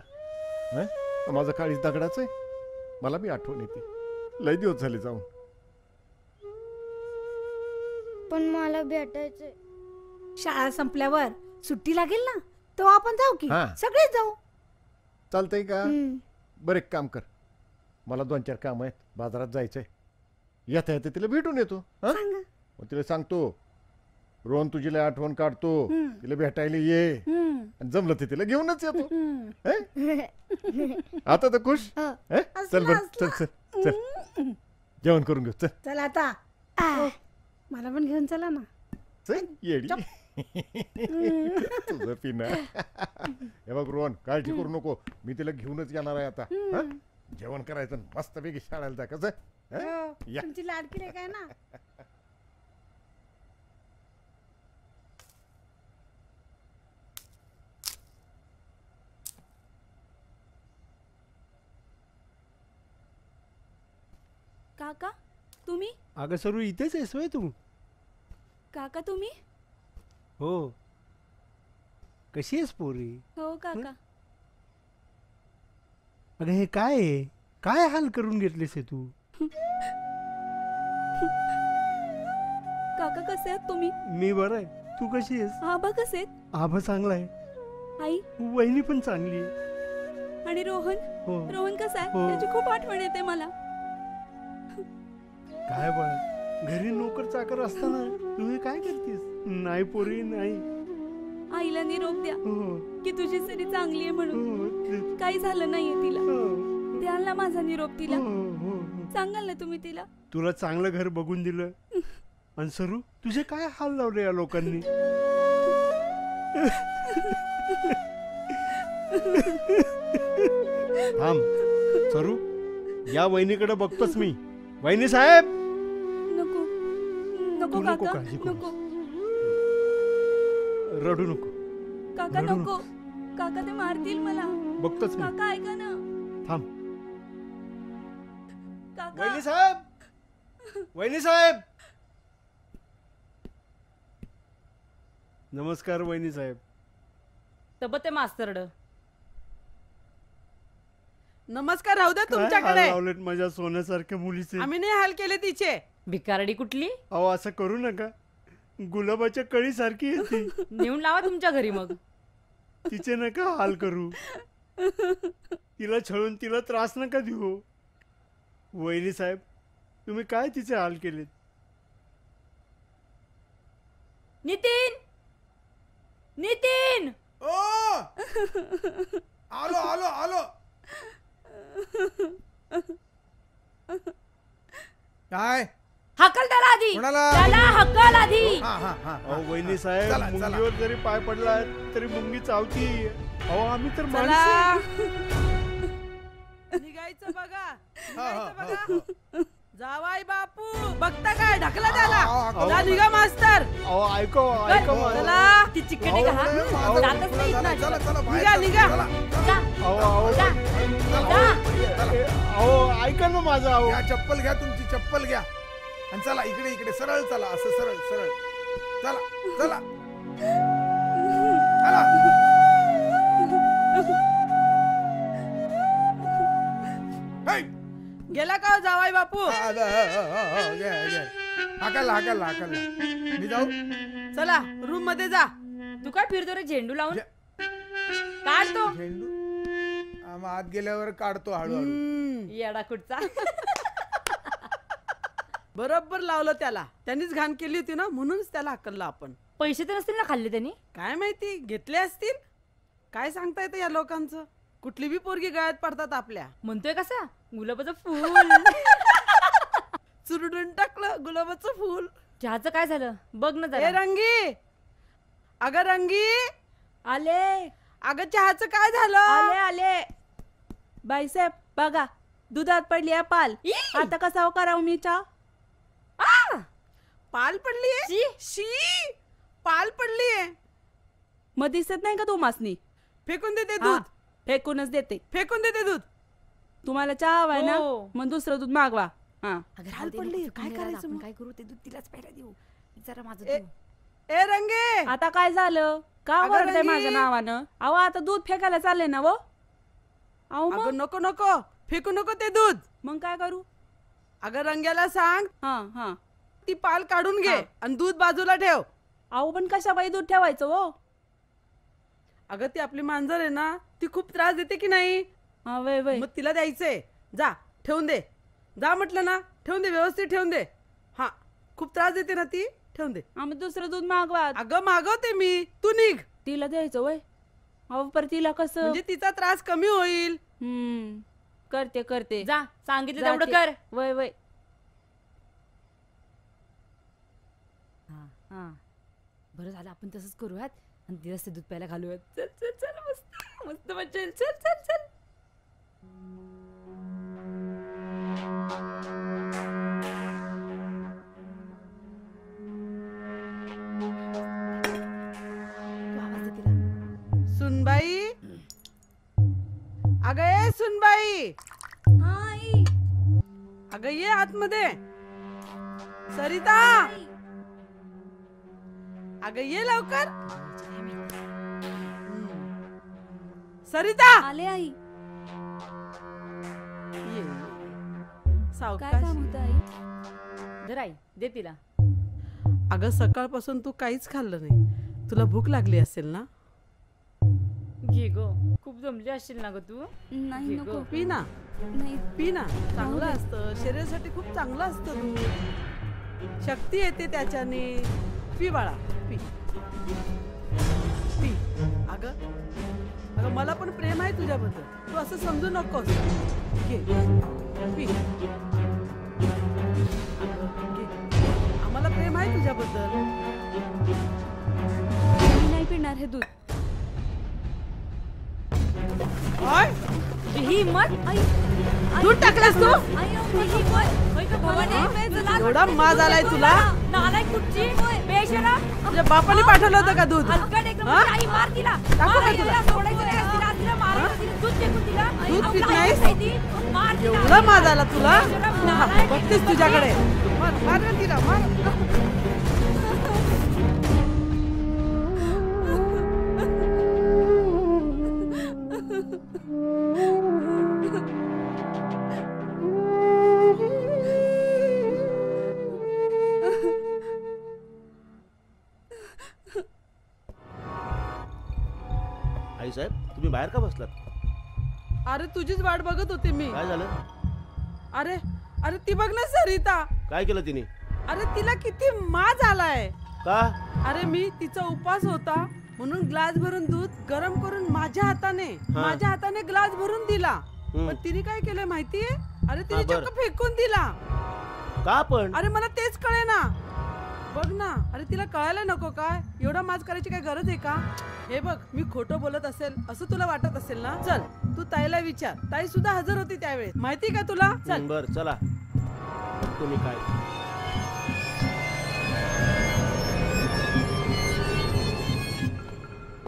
हं? माझं काळीच दगडाचं आहे. मला बी आठवण येते. लय दिवस झाले जाऊन. पण मला भेटायचंय. शाळा संपल्यावर सुट्टी लागेल ना, तेव्हा आपण जाऊ की. हा. सगळेच जाऊ. चालतंय का? बरं, एक काम कर, मला 2-4 काम आहेत, बाजारात जायचंय. येता येते तिला भेटून येतो. मग तिला सांगतो रोहन तुझी लय आठवण काढतो, तिला भेटायला ये. आणि जमलं ते तिला घेऊनच येतो. आता तर खुश. चल बर, चल चल चल, जेवण करून घेऊ. चल चल आता. मला पण घेऊन चला ना. चल येडी. तुझं पिना. हे बघ रोहन, काळजी करू नको, मी तिला घेऊनच येणार आहे आता. जेवण करायचं, मस्तपैकी शाळेला जा. कसं तुमची लाडकी रे काय ना. काका तुम्ही? अगं सरू, इथेच आहेस होय तू? काका तुम्ही? हो. कशी आहेस पोरी? हो काका. अगं हे काय आहे? काय हाल करून घेतलेस हे तू? काका कसे आहात तुम्ही? मी बरं आहे. तू कशी आहेस? आबा कसे आहेत? आबा चांगला आहे. आई? वहिनी पण चांगली आहे. आणि रोहन? हो. रोहन कसा आहे? हो. त्याची खूप आठवण येते मला. काय बाळा, घरी नोकर चाकर असताना तू हे काय करतेस? नाही पोरी नाही. आईला निरोप द्या की तुझी सरी चांगली आहे म्हणून. काही झालं नाहीये तिला. द्याल ना माझा निरोप तिला. सांगाल ना तुम्ही तिला? तुला चांगलं घर बघून दिलं. आणि सरू, तुझे काय हाल लावले या लोकांनी? थांब सरू, या वहिनीकडे बघतोच मी. वहिनी साहेब. नको नको नको काका, काळजी करू. नको. रडू नको. काका रडू नको. काका ते मारतील मला. बघतोच मी. काका ऐका ना. थांब. काका. वहिनी साहेब, वहिनी साहेब. नमस्कार वहिनी साहेब. तबते मास्तरड. नमस्कार. राहू द्या काय तुमच्याकडे. हाल लावलेत माझ्या सोन्यासारख्या मुलीचे. आम्ही नाही हाल केले तिचे. भिकारडी कुठली? अहो असं करू नका. गुलाबाच्या कळी सारखी येते. नेऊन लावा तुमच्या घरी मग. तिचे नका हाल करू. तिला छळून तिला त्रास नका देऊ. वहिनी साहेब, तुम्ही काय तिचे हाल केलेत? नितीन, नितीन. ओ आलो आलो आलो. काय हकल त्याला आधी. कोणाला? त्याला हकल आधी. अहो वहिनी साहेब, चला, चला. मुंगीवर जरी पाय पडला तरी मुंगी चावती. अहो आम्ही तर चला. माणसं. निघायचं बघा. निघायचं बघा. जावाई बापू बघता काय? ढकला त्याला. जा निघा मास्तर. अहो ऐको ऐको मला. चला. ती चिकटी का? जातच नाही इथनं. निघा निघा. अहो अहो अहो ऐका ना माझं. अहो घ्या चप्पल, घ्या तुमची चप्पल घ्या आणि चला इकडे इकडे सरळ चला. असं सरळ सरळ चला चला चला. गेला का जावाई बापू? हाकलला हाकलला हाकलला. मी जाऊ? चला रूम मध्ये जा. तू काय फिरतो रे झेंडू लावून? काढतो झेंडू आत गेल्यावर काढतो हळूहळू. येडा कुठचा. बरोबर लावलं त्याला. त्यांनीच घाण केली होती ना, म्हणूनच त्याला हकललं आपण. पैसे तर नसतील ना खाल्ले त्यांनी? काय माहिती, घेतले असतील. काय सांगता येतं या लोकांचं. कुठली बी पोरगी गळ्यात पडतात आपल्या. म्हणतोय कसा? गुलाबाचं फूल. चुरडून टाकलं गुलाबाचं फूल. चहाचं काय झालं बघ ना ए जरा. रंगी, अगं रंगी. आले. अगं चहाचं काय झालं? आले आले. बाईसाहेब बघा, दुधात पडली आहे पाल. आता कसा करावं मी चहा? पाल पडलीये? शी, पाल पडलीये. मग दिसत नाही का तुम्हासनी? फेकून देते दूध. फेकूनच देते. फेकून देते दूध. तुम्हाला चहा हवाय ना, मग दुसरं दूध मागवा. हा अगं हाल पडली काय करायचं मग? काय करू ते दूध तिलाच प्यायला देऊ जरा माझं ए रंगे आता काय झालं का अगं वरडते रंगी. माझ्या नावानं अहो आता दूध फेकायला चालले ना वो अहो मग अगं नको नको फेकू नको ते दूध. मग काय करू? अगं रंग्याला सांग हा ती पाल काढून घे आणि दूध बाजूला ठेव. अहो पण कशा बाई दूध ठेवायचं हो? अगं ती आपली मांजर आहे ना ती खूप त्रास देते की नाही? हा वय वय मग तिला द्यायचंय. जा ठेवून दे. जा म्हटलं ना ठेवून दे व्यवस्थित ठेवून दे. हा खूप त्रास देते ना ती ठेवून दे. आम्ही दुसरं दूध मागवा. अगं मागवते मी तू निघ. तिला द्यायचं वय अहो पर तिला कसं म्हणजे तिचा त्रास कमी होईल. करते जा सांगितलं जाते. तेवढं कर. वय वय हा बरं झालं आपण तसंच करूयात आणि दिवस ते दूध प्यायला घालूयात. चल चल चल मस्त मस्त मजा येईल. चल चल चल सुनबाई अगं ये सुनबाई. अगं ये आतमध्ये. सरिता अगं ये लवकर. सरिता आले आई. ये काय काम होतं आई? धर आई दे तिला. अगं सकाळपासून तू काहीच खाल्लं नाही. तुला भूक लागली असेल ना? घे गो खूप जमली असशील ना ग तू. नाही नको. पी ना. नाही पी ना चांगलं असतं शरीरासाठी खूप चांगलं असतं दूध. शक्ती येते त्याच्याने. पी बाळा पी पी. अगं अगं मला पण प्रेम आहे तुझ्याबद्दल. तू असं समजू नकोस. घे पी. आम्हाला प्रेम आहे तुझ्याबद्दल. मी नाही पिणार हे दूध. ही हिम्मत दूध टाकलास तू? एवढा माज आलाय तुला? नालायक कुठची बेशरम. तुझ्या बापाने पाठवलं होतं का दूध? आई मार तिला. टाकू का तुला? दूध फेकून तिला. दूध पित नाहीस? एवढा माज आला तुला? बघतेस तुझ्याकडे. मार मार ना तिला मार. आई साहेब तुम्ही बाहेर का बसलात? अरे तुझीच वाट बघत होते मी. काय झालं? अरे अरे ती बघ ना सरिता. काय केलं तिने? अरे तिला किती माज आलाय. का? अरे मी तिचा उपास होता म्हणून ग्लास भरून दूध गरम करून माझ्या हाताने ग्लास भरून दिला. पण तिने काय केलंय माहितीये? अरे तिने चक्क फेकून दिला. का पण? अरे मला तेच कळे ना. बघ ना. अरे तिला कळायला नको काय? एवढा माज करायची काय गरज आहे का? हे बघ मी खोटं बोलत असेल असं तुला वाटत असेल ना. चल तू ताईला विचार. ताई सुद्धा हजर होती त्यावेळेस. माहिती का तुला? चल बर चला. तुम्ही काय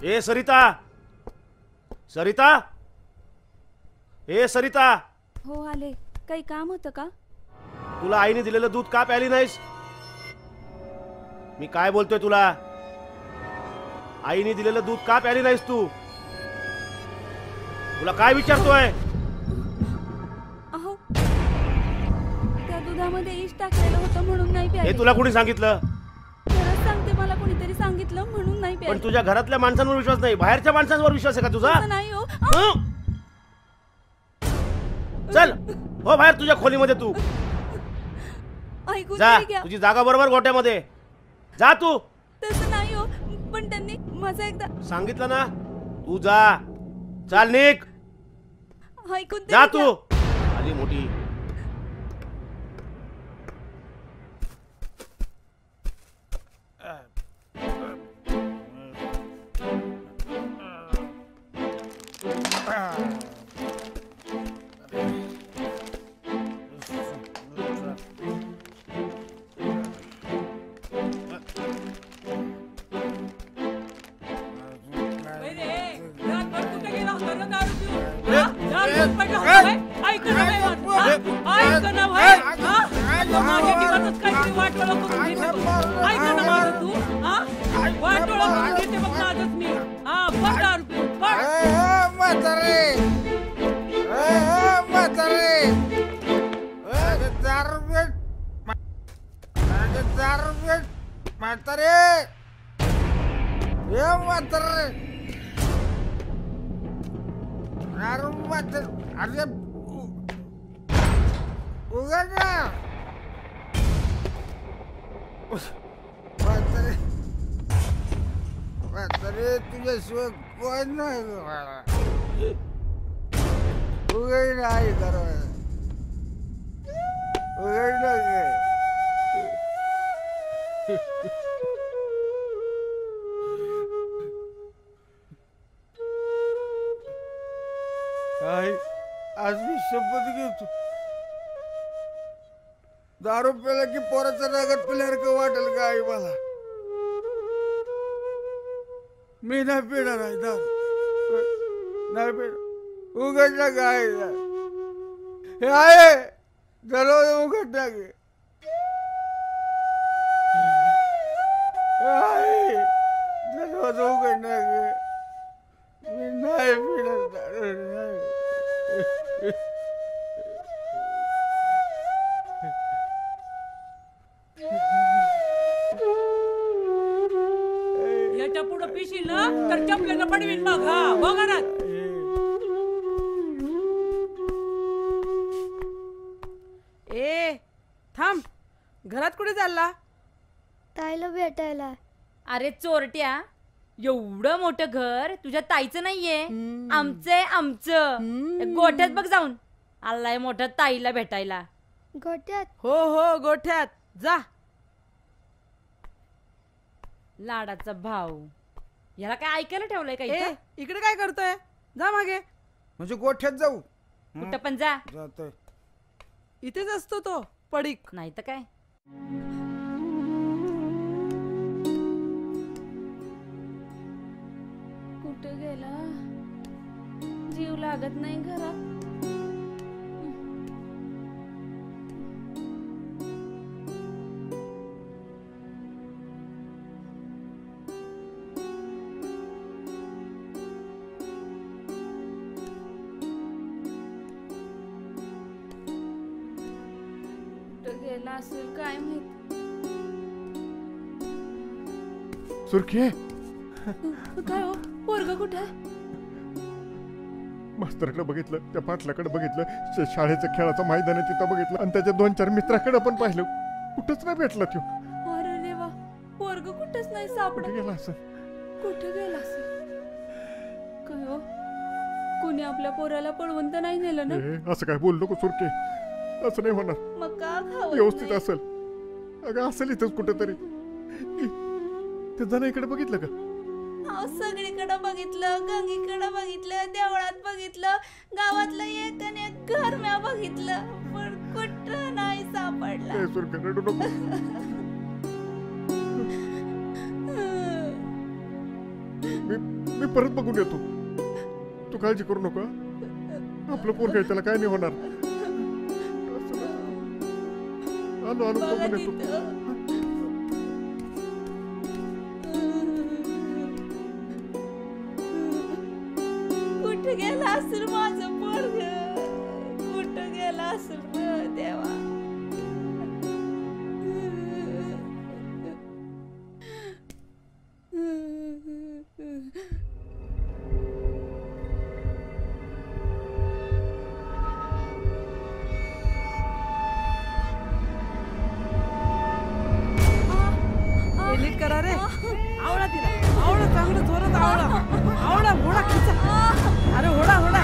ए सरिता सरिता ए सरिता. हो आले. काही काम होतं का? तुला आईने दिलेलं दूध का प्याली नाहीस? मी काय बोलतोय तुला? आईने दिलेलं दूध का प्याली नाहीस तू? तुला काय विचारतोय? अहो त्या दुधामध्ये इश टाकलेलं होतं म्हणून नाही प्याले. हे तुला कोणी सांगितलं? खरंच सांगते मला कोणीतरी सांगितलं म्हणून नाही प्याले. पण तुझ्या घरातल्या माणसांवर विश्वास नाही बाहेरच्या माणसांवर विश्वास आहे का तुझा? तसं नाही हो. चल हो बाहेर तुझ्या खोलीमध्ये. तू ऐकून जा. तरी घ्या. तुझी जागा बरोबर गोट्यामध्ये. जा तू. तसं नाही हो. पण त्यांनी माझा एकदा सांगितलं ना. तू जा. चाल निक. ऐकून जा तरी तू. घ्या. आली मोठी. म्हातारे ए म्हातारे अरे म्हातारे अरे उघड ना म्हातारे म्हातारे तुझ्याशिवाय कोण नाही ग मला उघड नाही करा उघड ना आई आज मी शपथ घेतो दारू प्याला की पोराच्या रागात पिल्यासारखं वाटेल का आई मला मी नाही पिणार आहे दारू नाही पिणार उघडला का आई हे आहे दरवाजा उघडला गे आहे दरवाजा उघडला गे मी नाही पिणार दारू नाही याच्या पुढे पिशील ना तर चपलेनं पडवीन मग. हा हो घरात. ए थांब घरात कुठे चालला? ताईला भेटायला. अरे चोरट्या, एवढं मोठं घर तुझ्या ताईचं नाहीये, आमचंय आमचं. गोठ्यात बघ जाऊन आलाय मोठं ताईला भेटायला. गोठ्यात? हो हो गोठ्यात जा. लाडाचा भाऊ, याला काय ऐकायला ठेवलंय का ए, इकडे काय करतोय? जा मागे. म्हणजे गोठ्यात जाऊ? कुठं पण जा. जातोय. इथेच असतो तो पडीक. नाही तर काय. कुठे गेला? जीव लागत नाही घरात. गेला असेल काय माहित. सुरखी काय हो पोरग कुठे? मास्तरकडे बघितलं, त्या पाटलाकडे बघितलं, शाळेचं खेळाचं मैदान आहे तिथं बघितलं आणि त्याच्या 2-4 मित्राकडे पण पाहिलं, कुठंच नाही भेटला तो. अरे देवा, पोरग कुठंच नाही सापडत. गेला असं. कुठे गेला असं? काय हो, कुणी आपल्या पोराला पळवून तर नाही नेलं ना? असं काय बोललो नको सुरके, असं नाही होणार. मग का खावत व्यवस्थित नाही? असेल. अगं असेल इथंच कुठेतरी. ते जण इकडे बघितलं का? अहो सगळीकडे बघितलं, गंगीकडे बघितलं, देवळात बघितलं, गावातलं एक आणि एक घर म्या बघितलं, पण कुठं नाही सापडला. सुरके रडू नको. मी परत बघून येतो, तू काळजी करू नको. आपलं पोरग आहे, त्याला काय नाही होणार. आलो आलो बघून येतो. कुठे गेला असेल माझं पोरग? कुठं गेला असेल देवा? नीट करा रे. आवडा तिला, आवडा चांगलं जोरात आवडा. आवडा घोडा खिचा. अरे होडा होडा.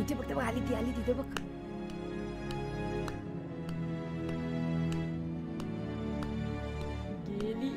इथे बघ, आली ती, आली तिथे बघ. गेली.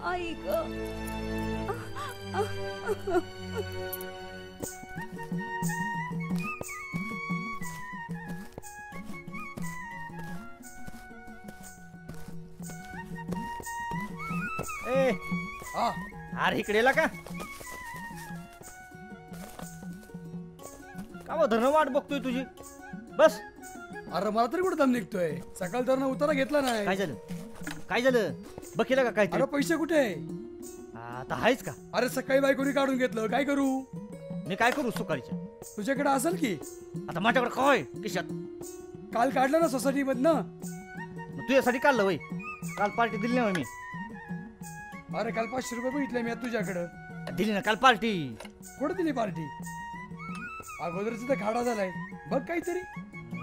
आई ग. ए अरे इकडे येला का धरण वाट बघतोय तुझी. बस. अरे मला तरी कुठे दम निघतोय. सकाळ धरण उतारा घेतला नाही. काय झालं काय झालं बघितलं का काय. अरे पैसे कुठे आता आहेच का. अरे सकाळी बायकोनी काढून घेतलं. काय करू मी काय करू सुकाळीच्या. तुझ्याकडे असेल की. आता माझ्याकडे काय खिशात. काल काढलं ना सोसायटी मधनं. तुझ्यासाठी काढलं वय. काल पार्टी दिली ना मी. अरे काल 500 रुपये बघितले मी तुझ्याकडे. दिली ना काल पार्टी. कुठे दिली पार्टी. अगोदरच तर खाडा झालाय बघ काहीतरी.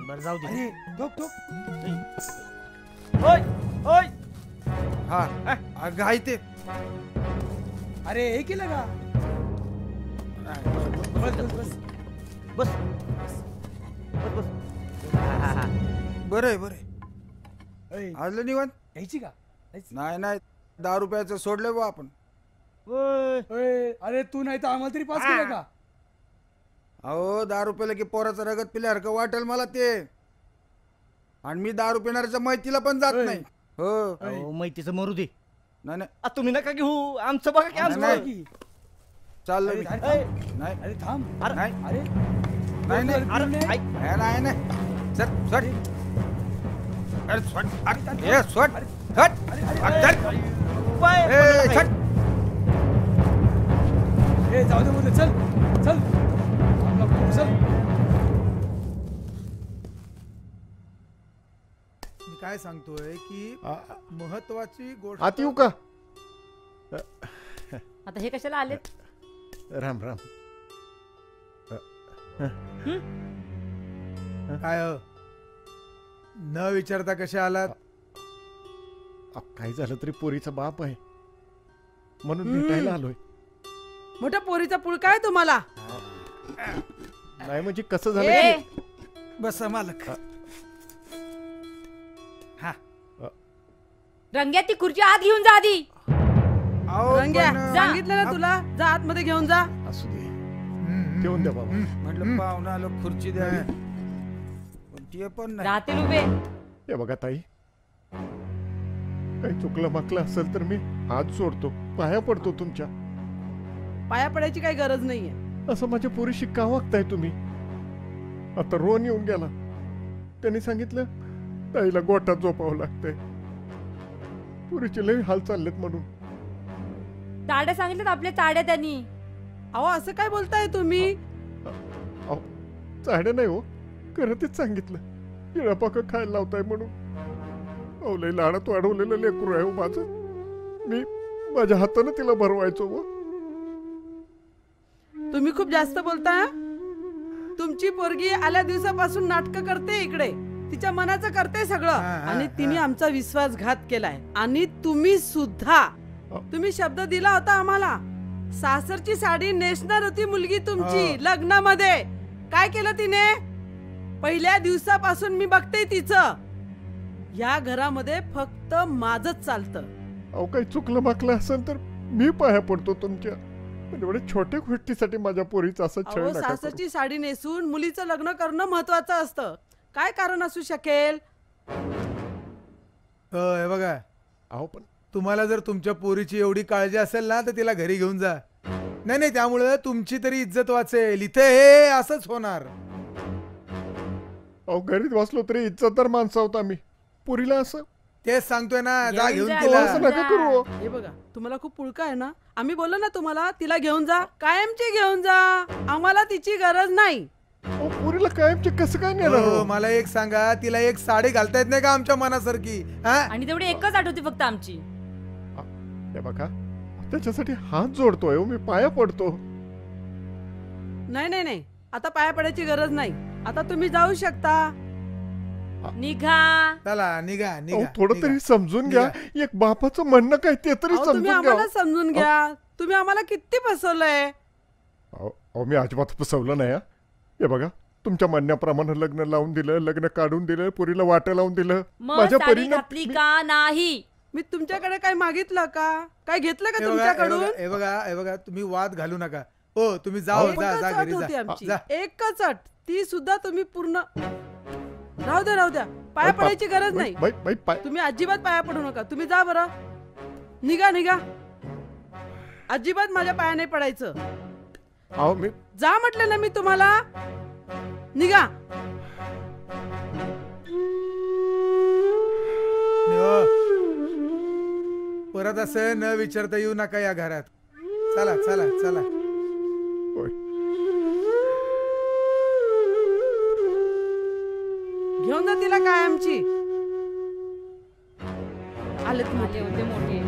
बरं जाऊ दे. अरे ठोक ठोक. ओय ओय. हा घाई ते. अरे हे केलं का. बस बस बस बस. बरं बरं. आजलं निवांत यायची का. नाही नाही 10 रुपयाचं सोडलं बा आपण. अरे तू नाही तर आम्हाला तरी पास केलं का. अहो 10 रुपयाला की पोराचं रगत पिल्यासारखं वाटेल मला ते. आणि मी 10 रुपयाच्या मैतीला पण जात नाही. हो मैतीचं मरू दे. नाही नाही तुम्ही नका घेऊ. आमचं बघा की आमचं चाललं. नाही अरे थांब. अरे नाही अरे नाही नाही नाही नाही सर सोड. अरे सोड. हे सोड. हट. ए जाऊ दे बोल. चल चल चल. मी काय सांगतोय की महत्वाची गोष्ट. आत येऊ का. आता हे कशाला आलेत. राम राम. काय न विचारता कशा आलात. काय झालं तरी पोरीचा बाप आहे म्हणून भेटायला आलोय. मोठ्या पोरीचा पुळका आहे तुम्हाला. नाही म्हणजे कसं झालं. बस मालक. रंग्या ती खुर्ची आत घेऊन जा आधी. रंग्या सांगितलं ना तुला. जा आतमध्ये घेऊन जा. असू दे ठेवून द्या बाबा. म्हटलं पाहुणा आलो खुर्ची द्यावी पण ते पण नाही. राहतील उभे. हे बघा ताई काही चुकलं माकलं असेल तर मी हात सोडतो पाया पडतो तुमच्या. पाया पडायची काही गरज नाहीये. असं माझ्या पोरीशी का वागताय तुम्ही. आता रोन येऊन गेला. त्यांनी सांगितलं ताईला गोटात झोपावं लागतंय. पोरीचे लई हाल चाललेत म्हणून. ताड्या सांगितलं आपल्या ताड्या त्यांनी. अहो असं काय बोलताय तुम्ही. चाड्या नाही हो खरं तेच सांगितलं. पिळापाक खायला लावताय म्हणून. अहो लई लाडात वाढवलेलं लेकरू आहे हो माझं. मी माझ्या हातानं तिला भरवायचो हो. तुम्ही खूप जास्त बोलता. तुमची पोरगी आल्या दिवसापासून नाटकं करते इकडे. तिच्या मनाचं करते सगळं. आणि तिने आमचा विश्वासघात केलाय. आणि तुम्ही सुद्धा. तुम्ही शब्द दिला होता आम्हाला. सासरची साडी नेसणार होती मुलगी तुमची लग्नामध्ये. काय केलं तिने. पहिल्या दिवसापासून मी बघते तिचं. या घरामध्ये फक्त माझंच चालतं. अहो काही चुकलं माकलं असेल तर मी पाया पडतो तुमच्या. एवढ्या छोट्या गोष्टीसाठी माझ्या पोरीचा असं छळ नका करू. सासरची साडी नेसून मुलीचं लग्न करणं महत्वाचं असतं. काय कारण असू शकेल. हे बघा अहो पण तुम्हाला जर तुमच्या पोरीची एवढी काळजी असेल ना तर तिला घरी घेऊन जा. नाही नाही त्यामुळे तुमची तरी इज्जत वाचेल. इथे हे असंच होणार. अहो घरीच बसलो तरी इज्जतदार माणसं आहोत आम्ही. पुरीला असं तेच सांगतोय ना. जा घेऊन असं नका करू. हे बघा तुम्हाला खूप पुळका आहे ना. आम्ही बोललो ना तुम्हाला तिला घेऊन जा. कायमची घेऊन जा. आम्हाला तिची गरज नाही. पुरीला कायमची कसं काय नेणार. मला एक सांगा तिला एक साडी घालता येत नाही का आमच्या मनासारखी. आणि तेवढी एकच आठवते फक्त आमची. हे बघा त्याच्यासाठी हात जोडतोय मी पाया पडतो. नाही नाही नाही आता पाया पडायची गरज नाही. आता तुम्ही जाऊ शकता. निघा. चला निघा निघा. थोडं तरी समजून घ्या. एक बापाचं म्हणणं काय ते तरी तुम्ही समजून घ्या. आम्हाला समजून घ्या. तुम्ही आम्हाला किती फसवलंय. अहो मी अजिबात फसवलं नाही. हे बघा तुमच्या म्हणण्याप्रमाणे लग्न लावून दिलं. लग्न काढून दिलं. पुरीला वाटं लावून दिलं. माझ्या परीने घातली का नाही. मी तुमच्याकडे काय मागितलं का? काय घेतलं का हे बघा, तुमच्याकडून? हे बघा तुम्ही वाद घालू नका. हो तुम्ही जा एकच जा अट घरी होती जा आमची. जा. एकच अट, ती सुद्धा तुम्ही पूर्ण. राहू द्या पाया पडायची गरज नाही. तुम्ही अजिबात पाया पडू नका. तुम्ही जा बरं. निघा. अजिबात माझ्या पाया नाही पडायचं. जा म्हटलं ना मी तुम्हाला. निघा. परत असं न विचारता येऊ नका या घरात. चला चला चला. घेऊन जा तिला कायमची. आले आले होते मोठे.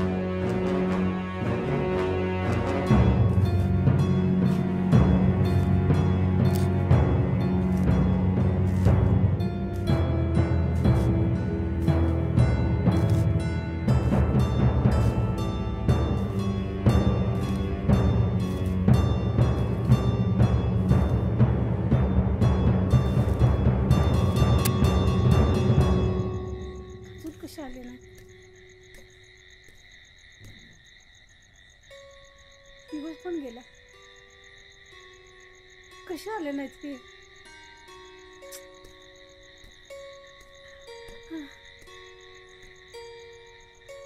कसे आले नाही? दिवस पण गेला, कसे आले नाहीत ते?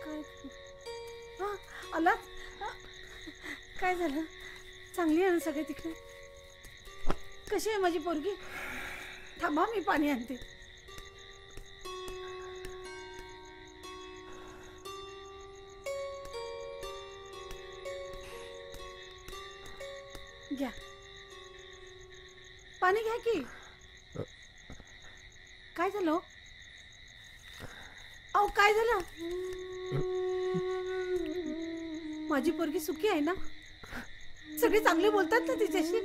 काय आला? काय झालं? चांगली आहे ना सगळे तिकडे? कशी आहे माझी पोरगी? थांबा मी पाणी आणते. घ्या पाणी घ्या की. काय झालं? अहो काय झालं? माझी पोरगी सुखी आहे ना? सगळे चांगले बोलतात ना तिच्याशी?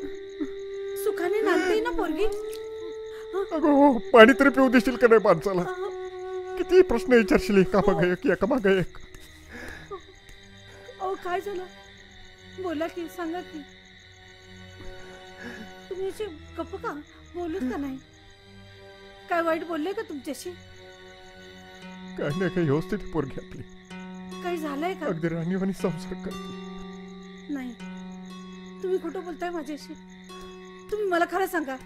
सुखाने नांदते ना पोरगी? अगो पाणी तरी पिऊ देशील का नाही माणसाला? किती प्रश्न विचारशील एका मागे एक. अहो काय झालं? बोला की, सांगा की. तुम्ही असे गप्प का? बोलूच का नाही? काय वाईट बोलले का तुमच्याशी? काय नाही काही व्यवस्थित पोरगी आपली. काही झालंय का? अगदी राणीवाणी संसार करते. नाही तुम्ही खोटं बोलताय माझ्याशी. तुम्ही मला खरं सांगा,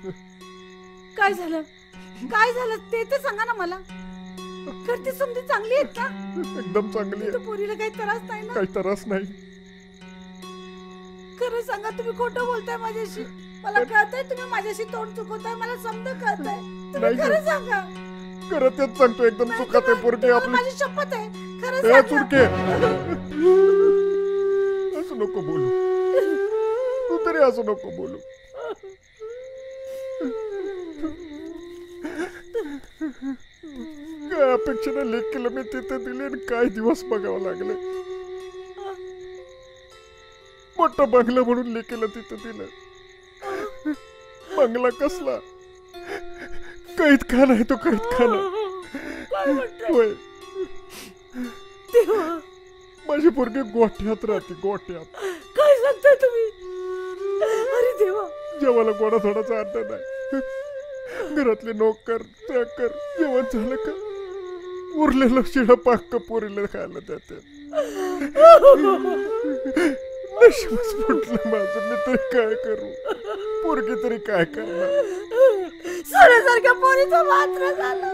काय झालं? काय झालं ते तर सांगा ना मला. घरची समजी चांगली आहेत ना? एकदम चांगली आहे. पोरीला काही त्रास नाही ना? काही त्रास नाही. खरं सांगा, तुम्ही खोटं बोलताय माझ्याशी. मला कळतंय तुम्ही माझ्याशी तोंड चुकवताय, मला समजा कळतंय. तुम्ही खरं सांगा. खरं तेच सांगतो, एकदम सुखात आहे पोरगी आपली. माझी शपथ आहे, खरं सांगा. चुरके असं नको बोलू. तू तरी असं नको बोलू. काय अपेक्षेने लेख केलं मी तिथे दिले आणि काय दिवस बघावं लागले. मोठा बंगला म्हणून लेकीला तिथं दिलं. बंगला कसला? कैद खाना आहे तो, कैद खाना. होय, माझी पोरगी गोठ्यात राहते, गोठ्यात. काय सांगताय तुम्ही? अरे देवा. जेवायला गोडा थोडाचा अड्डा नाही. घरातले नोकर चाकर जेवण झालं का उरलेलं शिळं पाक पोरीला खायला देते. नशीबच फुटलं माझं. मी तरी काय करू? पोरगी तरी काय करणार? सोन्यासारख्या पोरीचं मात्र झालं.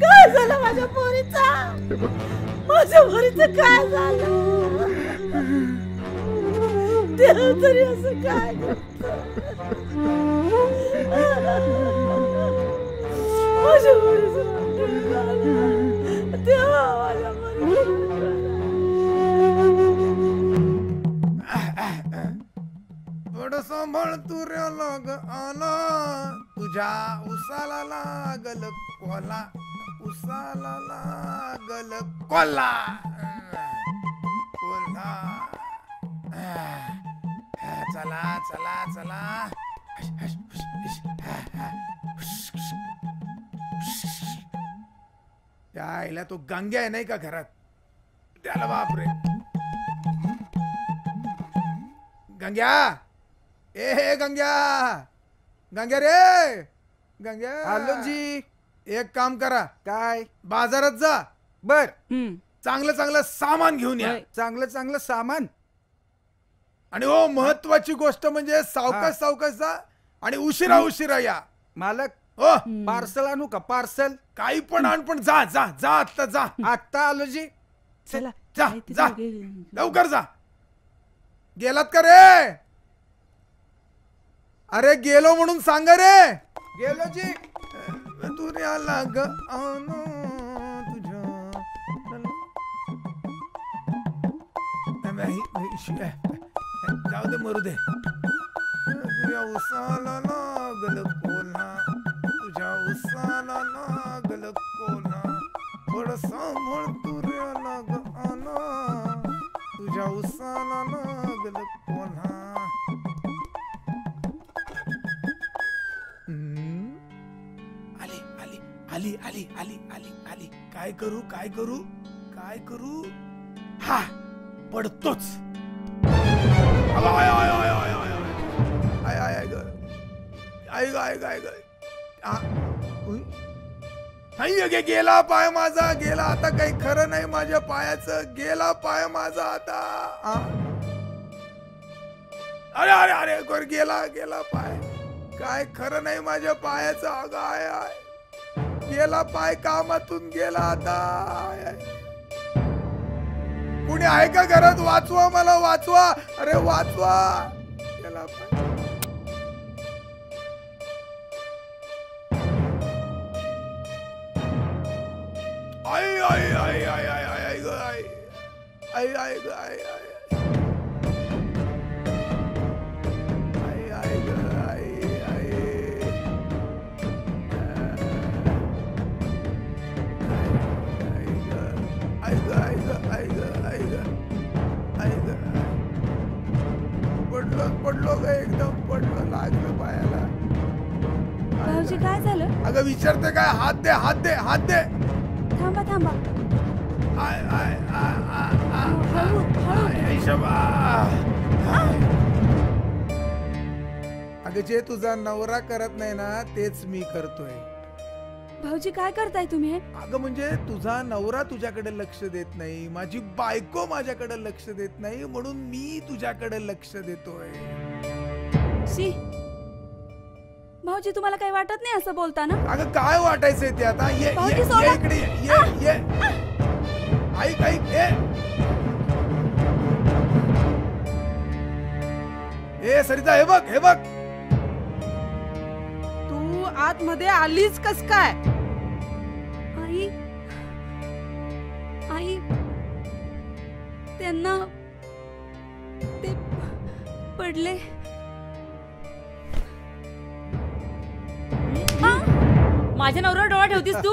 काय झालं माझ्या पोरीचं? माझ्या पोरीचं काय झालं? देव तरी असं काय माझ्या पोरीचं देवा, माझ्या थोडं सांभाळ तू रे लग आला तुझ्या उसाला लागल कोला, उसाला लागल कोला कोला. चला चला चला. त्या आईला तो गंग्या आहे नाही का घरात? त्याला बापरे. गंग्या, ए गंग्या, गंग्या रे, गंग्या. आलो जी. एक काम करा. काय? बाजारात जा. बर. चांगलं चांगलं सामान घेऊन या. चांगलं चांगलं सामान. आणि हो महत्वाची गोष्ट म्हणजे सावकाश सावकाश जा आणि उशिरा उशिरा या. मालक हो पार्सल आणू का? पार्सल काही पण आण, पण जा जा जा आत्ता जा. आत्ता आलो जी. चला जा जा लवकर जा. गेलात का रे? अरे गेलो म्हणून सांगा रे. गेलो जी. तुझ्या लाग तुझ्या जाऊ दे मरू दे. तुझ्या उसाला लागल कोल्हा, तुझ्या उसाला लागल कोल्हा, थोड सांभाळ तुऱ्या लाग आला, तुझ्या उसाला लागल कोल्हा. आली आली आली आली आली आली आली. काय करू काय करू काय करू? हा पडतोच. गेला पाय माझा गेला. आता काही खरं नाही माझ्या पायाचं. गेला पाय माझा आता. अरे अरे अरे गेला गेला पाय. काय खरं नाही माझ्या पायाचं. अगं आय आय गेला पाय. कामातून गेला आता. कुणी आहे का घरात? वाचवा मला वाचवा. अरे वाचवा. गेला पाय. आई आई आई आई आई आई ग आई आई आई ग आई आई आई आई ग आई आई आई ग आई ग आई ग आई ग आई ग. पडलो पडलो ग एकदम पडलो. लागलं पायाला. भाऊजी काय झालं? अगं विचारते काय? हात दे हात दे हात दे. थांबा थांबा. आय आय अगं जे तुझा नवरा करत नाही ना तेच मी करतोय. भाऊजी काय करताय तुम्ही? अगं म्हणजे तुझा नवरा तुझ्याकडे लक्ष देत नाही, माझी बायको माझ्याकडे लक्ष देत नाही, म्हणून मी तुझ्याकडे लक्ष देतोय. शी भाऊजी तुम्हाला काही वाटत नाही असं बोलताना? अगं काय वाटायचंय ते आता? ये इकडे ये. ऐक ऐक ए सरिता हे बघ हे बघ. तू आतमध्ये आलीच कस काय? आई आई त्यांना ते पडले. माझ्या नवऱ्यावर डोळा ठेवतीस तू?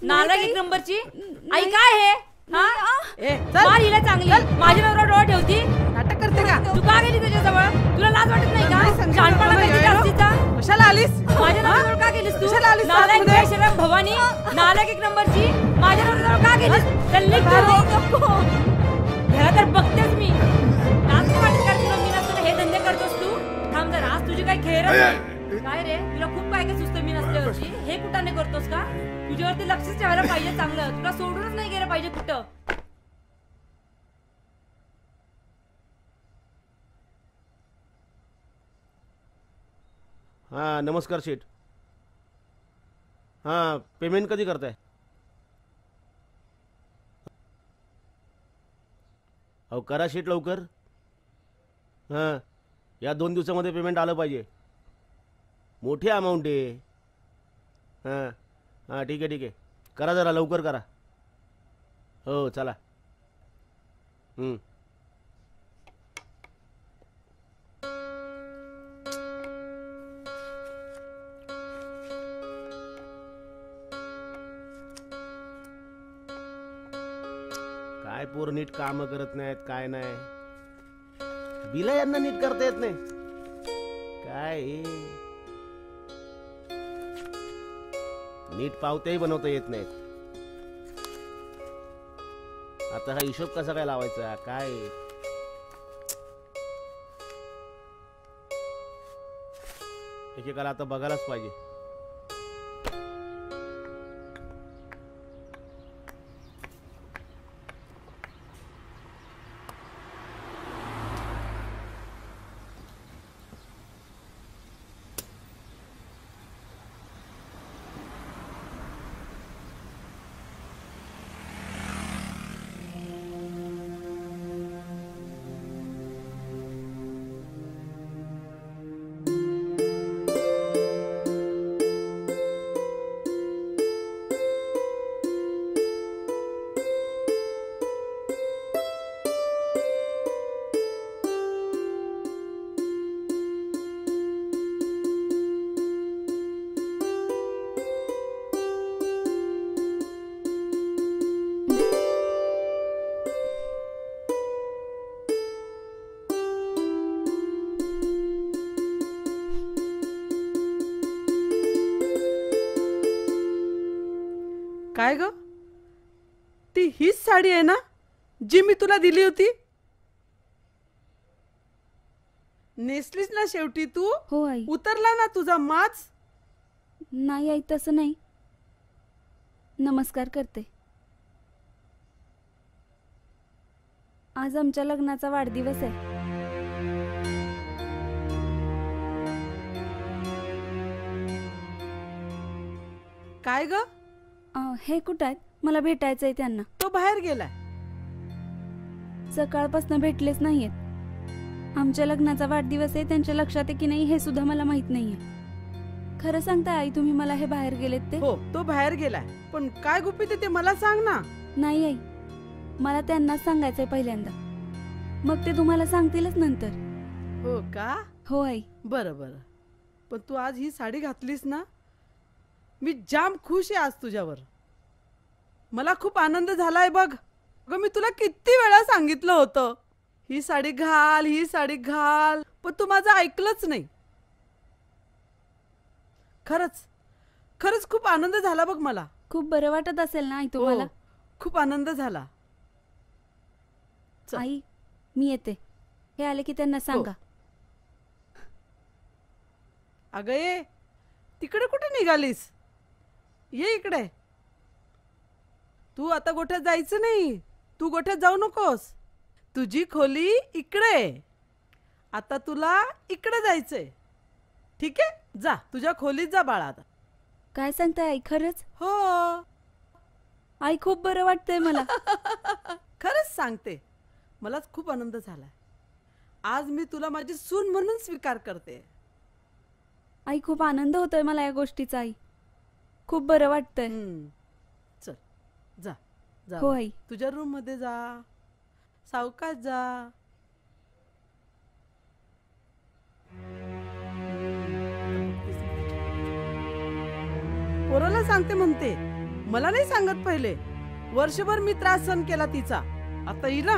नालायक एक नंबरची. आई काय हे? मार हिला चांगली. माझ्या नवऱ्यावर डोळा ठेवती. नाटक करते का? तू का गेली त्याच्याजवळ? तुला लाज वाटत नाही का? शहाणपणा करते जास्तीचा. कशाला आलीस? माझ्या नवऱ्याजवळ का गेलीस तू? कशाला आलीस? नालायक बेशरम भवानी. नालायक एक नंबरची. माझ्या नवऱ्याजवळ का गेलीस? चल निघ तू. ह्याला तर बघतेच मी. लाज वाटत का तुला? मी नसताना हे धंदे करतोस तू? थांब जरा. आज तुझी काय खेळ काय रे? तुला खूप काय काय सुचतं मी नसल्यावरची. हे कुठाने करतोस का? तुझ्यावरती लक्षच ठेवायला पाहिजे चांगलं. तुला सोडूनच नाही गेलं पाहिजे कुठं. हा नमस्कार शेठ. हा पेमेंट कधी करताय? अहो करा शेठ लवकर. हां या 2 दिवसामध्ये पेमेंट आलं पाहिजे. मोठी अमाऊंट आहे. हां हां ठीक आहे करा जरा लवकर करा. हो चला. काय पोर नीट काम करत नाहीत काय नाही. बिला यांना नीट करता येत नाही काय. नीट पावत्याही बनवता येत नाहीत. आता हा हिशोब कसा काय लावायचा काय. एकेकाला आता बघायलाच पाहिजे. काय ग, ती हीच साडी आहे ना जी मी तुला दिली होती? नेसलीस ना शेवटी तू? हो आई. उतरला ना तुझा माच? नाही आई, तसं नाही. नमस्कार करते. आज आमच्या लग्नाचा वाढदिवस आहे. काय ग? हे कुठं आहेत? मला भेटायचंय त्यांना. तो बाहेर गेलाय. सकाळपासून भेटलेच नाहीयेत. आमच्या लग्नाचा वाढदिवस आहे, त्यांच्या लक्षात आहे की नाही हे सुद्धा मला माहित नाहीये. खरं सांगताय आई तुम्ही मला हे बाहेर गेलेत ते? हो, तो बाहेर गेलाय. पण काय गुपित आहे ते मला सांग ना. नाही आई, मला त्यांनाच सांगायचंय पहिल्यांदा, मग ते तुम्हाला सांगतीलच नंतर. हो का? हो आई. बरं बरं. पण तू आज ही साडी घातलीस ना, मी जाम खुश आहे आज तुझ्यावर. मला खूप आनंद झालाय बघ. अगं मी तुला किती वेळा सांगितलं होतं ही साडी घाल, ही साडी घाल, पण तू माझं ऐकलंच नाही. खरंच खरंच खूप आनंद झाला बघ मला. खूप बरं वाटत असेल ना आई तुम्हाला? खूप आनंद झाला. आई मी येते. हे आले की त्यांना सांगा. अगं ये, तिकडे कुठे निघालीस? ये इकडे. तू आता गोठ्यात जायचं नाही. तू गोठ्यात जाऊ नकोस. तुझी खोली इकडे. आता तुला इकडे जायचंय. ठीक आहे, जा तुझ्या खोलीत जा बाळा. आता काय सांगताय आई? खरंच? हो आई खूप बरं वाटतंय मला. खरंच सांगते, मलाच खूप आनंद झालाय. आज मी तुला माझी सून म्हणून स्वीकार करते. आई खूप आनंद होतोय मला या गोष्टीचा. आई खूप बरं वाटतंय. चल जा जा. हो आई. तुझ्या रूम मध्ये जा, सावकाश जा. पोराला सांगते म्हणते, मला नाही सांगत पहिले. वर्षभर मी त्रास सहन केला तिचा. आता ही ना,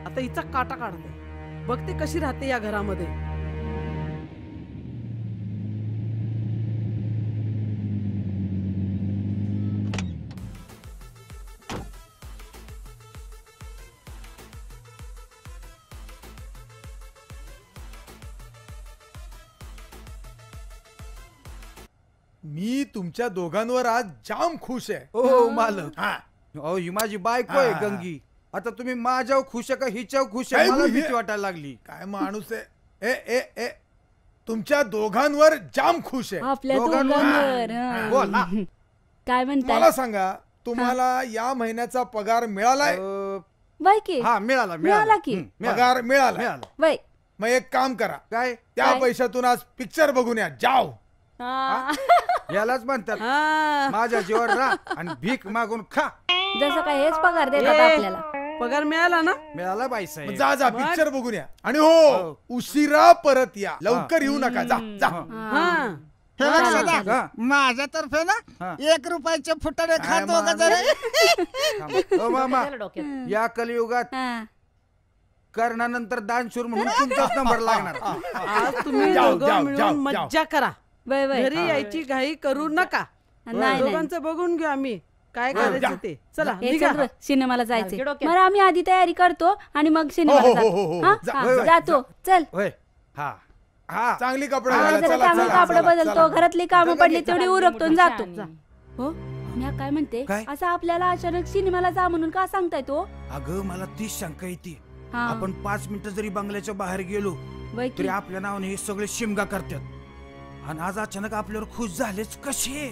आता हिचा काटा काढते. बघते कशी राहते या घरामध्ये. मी तुमच्या दोघांवर आज जाम खुश आहे. ओ मालक, अहो ही माझी बायको आहे गंगी. आता तुम्ही माझ्यावर खुश आहे का हिच्यावर खुश आहे? मला भीती वाटायला लागली. काय माणूस आहे. ए ए ए तुमच्या दोघांवर जाम खुश आहे. आपल्या दोघांवर. बोला. काय म्हणताय? मला सांगा, तुम्हाला या महिन्याचा पगार मिळालाय? वय की? हा मिळाला की. पगार मिळाला. वय. मग एक काम करा, काय त्या पैशातून आज पिक्चर बघून या. जाओ. यालाच म्हणतात माझ्या जीवावर राहा आणि भीक मागून खा. जसं काय हेच पगार देतात आपल्याला. पगार मिळाला ना? मिळाला बाईसाहेब. जा जा पिक्चर बघून या. आणि हो, उशिरा परत या. लवकर येऊ नका. जा जा. माझ्यातर्फे ना 1 रुपयाचे फुटाणे खातो का मामा, या कलियुगात कर्णानंतर दानशूर म्हणून तुमचाच नंबर लागणार. आज तुम्ही दोघं मिळून मज्जा करा. घरी यायची घाई करू नका. दोघांचं बघून घेऊ आम्ही काय करायचं ते. चला सिनेमाला जायचंय. मग आम्ही आधी तयारी करतो आणि मग सिनेमाला जातो. चल. चांगली कपडे चांगले कपडे बदलतो. घरातली कामं पडली तेवढी उरकतो आणि जातो. हो, मी काय म्हणते, असं आपल्याला अचानक सिनेमाला जा म्हणून का सांगताय तो? अगं मला तीच शंका येते. आपण 5 मिनिटं जरी बंगल्याच्या बाहेर गेलो तरी आपल्या नावाने हे सगळे शिमगा करतात. आणि आज अचानक आपल्यावर खुश झालेच कसे?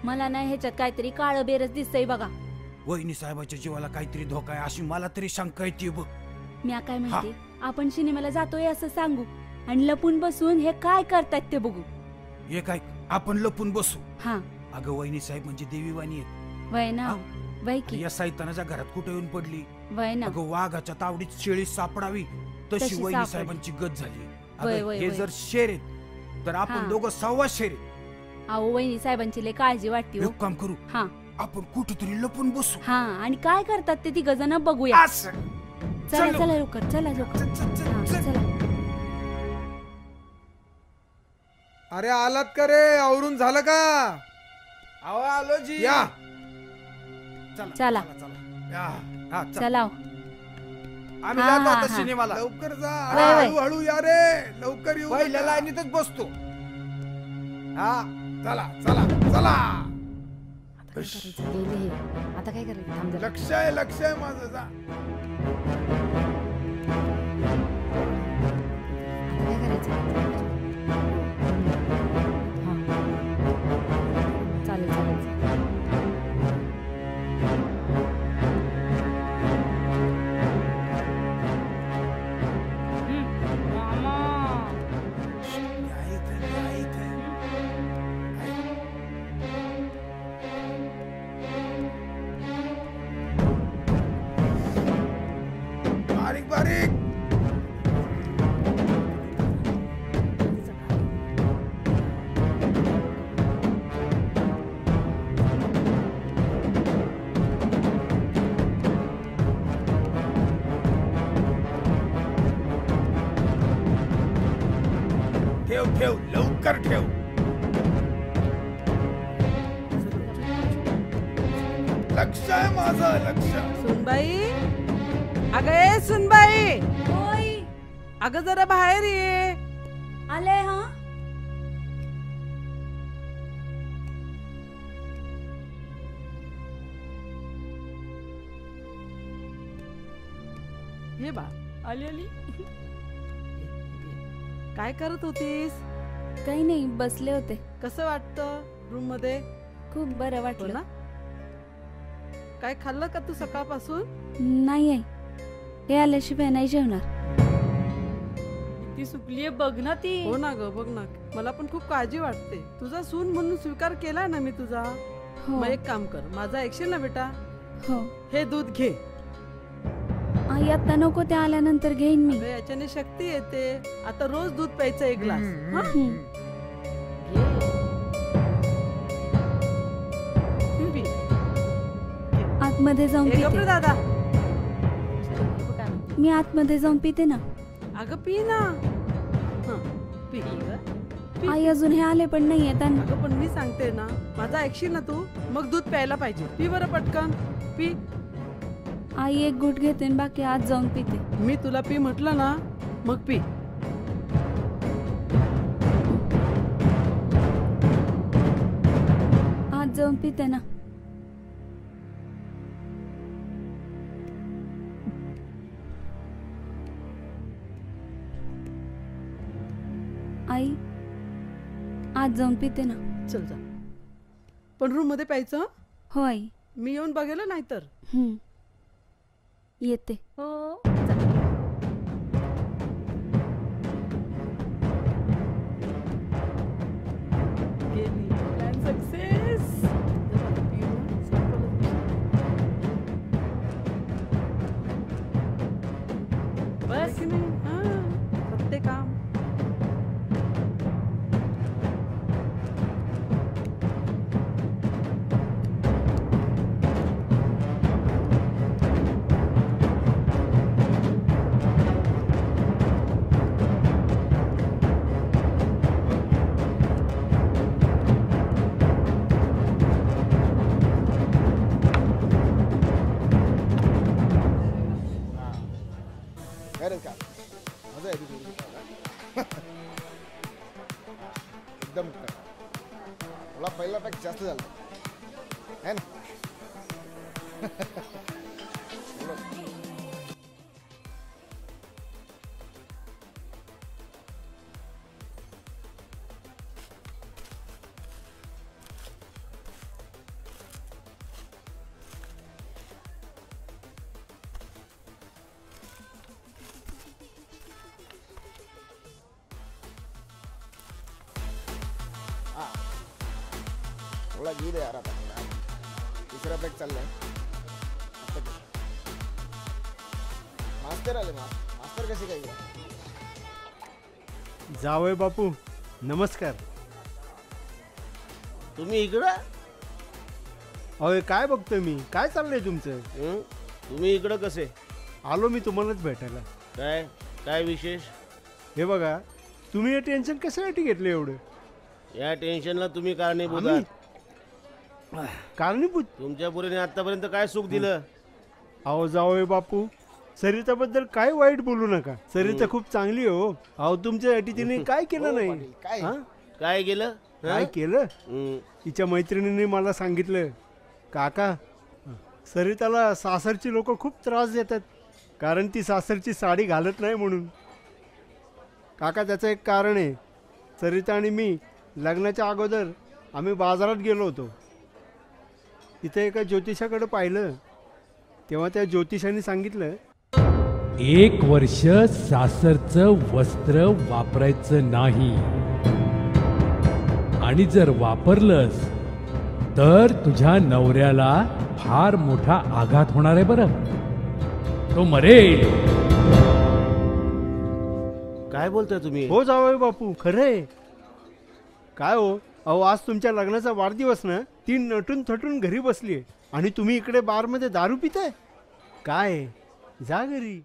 मला नाही ह्याच्यात काहीतरी काळं बेरच दिसतंय बघा. वहिनी साहेबाच्या जीवाला काहीतरी धोका आहे अशी मला तरी शंका येते बघ. मी काय म्हणते, आपण सिनेमाला जातोय असं सांगू आणि लपून बसून हे काय करतात ते बघू. हे काय आपण लपून बसू? अगं वहिनी साहेब म्हणजे देवीवाणी आहेत. वय ना, वय की. या सैतानाच्या घरात कुठे येऊन पडली. वय ना. अगं वाघाच्या तावडीत शेळी सापडावी तशी वहिनी साहेबांची गत झाली. हे जर शेर आहेत तर आपण दोघं 1.25 शेर. अहो वहिनी साहेबांची लय काळजी वाटते. एक काम करू, आपण कुठेतरी लपून बसू. आणि काय करतात ते 3 जण बघूया. चला चला लवकर, चला लवकर. चला. अरे आलात का रे? आवरून झालं का? आलो जी. या चला हा, चल. चला आम्ही हा, जातो हा, आता हा. सिनेमाला लवकर जा वय, वय. हळूहळू या रे लवकर येऊ पहिल्या लाईनीतच बसतो हा चला चला चला आता काय करायचं लक्ष आहे माझं जा चालेल चालेल बारीक बारीक ठेव ठेव लवकर ठेव लक्ष आहे माझं लक्ष सुनबाई अगं ए सुनबाई अगं जरा बाहेर ये आले हा हे बा आली आली काय करत होतीस काही नाही बसले होते कसं वाटतं रूम मध्ये खूप बरं वाटलं ना काय खाल्लं का तू सकाळपासून नाही आहे हे आल्याशिवाय नाही जेवणार ती सुकलीये बघ ना ती हो ना ग बघ ना मला पण खूप काळजी वाटते तुझा सून म्हणून स्वीकार केला ना मी तुझा मग एक काम कर माझा ऐकशील ना बेटा हो हे दूध घे आई आता नको ते आल्यानंतर घेईन मी याच्याने शक्ती येते आता रोज दूध प्यायचं एक ग्लास आतमध्ये जाऊन पिते दादा मी आतमध्ये जाऊन पिते ना अगं पी ना पी आई अजून हे आले पण नाही येत अगं पण मी सांगते ना माझा ऐकशील ना तू मग दूध प्यायला पाहिजे पी बरं पटकन पी आई एक घुट घेते आणि बाकी आत जाऊन पिते मी तुला पी म्हटलं ना मग पी आत जाऊन पिते ना आई आत जाऊन पिते ना चल जा पण रूम मध्ये प्यायचं हो आई मी येऊन बघेल नाही तर येते हो सक्सेस बस फक्त काम मजा आहे तुझी एकदम मला पहिला पॅक जास्त झालं है ना थोडा घेऊ दे यार आता तिसरा पॅक चाललाय मास्तर आले मास्तर कशी काय जावय बापू नमस्कार तुम्ही इकडं अरे काय बघतोय मी काय चाललंय तुमचं तुम्ही इकडं कसे आलो मी तुम्हालाच भेटायला काय काय विशेष हे बघा तुम्ही हे टेन्शन कशासाठी घेतलं एवढं या टेन्शनला तुम्ही कारणीभूत आहात कारणीभूत. तुमच्या पोरीने आतापर्यंत काय सुख दिलं? अहो जावई बापू, सरिताबद्दल काय वाईट बोलू नका. सरिता खूप चांगली आहे हो. अहो तुमच्यासाठी तिने काय केलं नाही. हा? काय केलं? काय केलं? तिच्या मैत्रिणीने मला सांगितलं, काका सरिताला सासरची लोक खूप त्रास देतात, कारण ती सासरची साडी घालत नाही म्हणून. काका त्याचं एक कारण आहे. सरिता आणि मी लग्नाच्या अगोदर आम्ही बाजारात गेलो होतो. तिथे एका ज्योतिषाकडे पाहिलं, तेव्हा त्या ज्योतिषाने सांगितलं, 1 वर्ष सासरचं वस्त्र वापरायचं नाही, आणि जर वापरलंस तर तुझ्या नवऱ्याला फार मोठा आघात होणार आहे बरं, तो मरेल. काय बोलताय तुम्ही? हो जावई बापू, खरंय. काय हो, अहो आज तुमच्या लग्नाचा वाढदिवस ना, ती नटून थटून घरी बसली आणि तुम्ही इकडे बारमध्ये दारू पिताय. काय, जा घरी.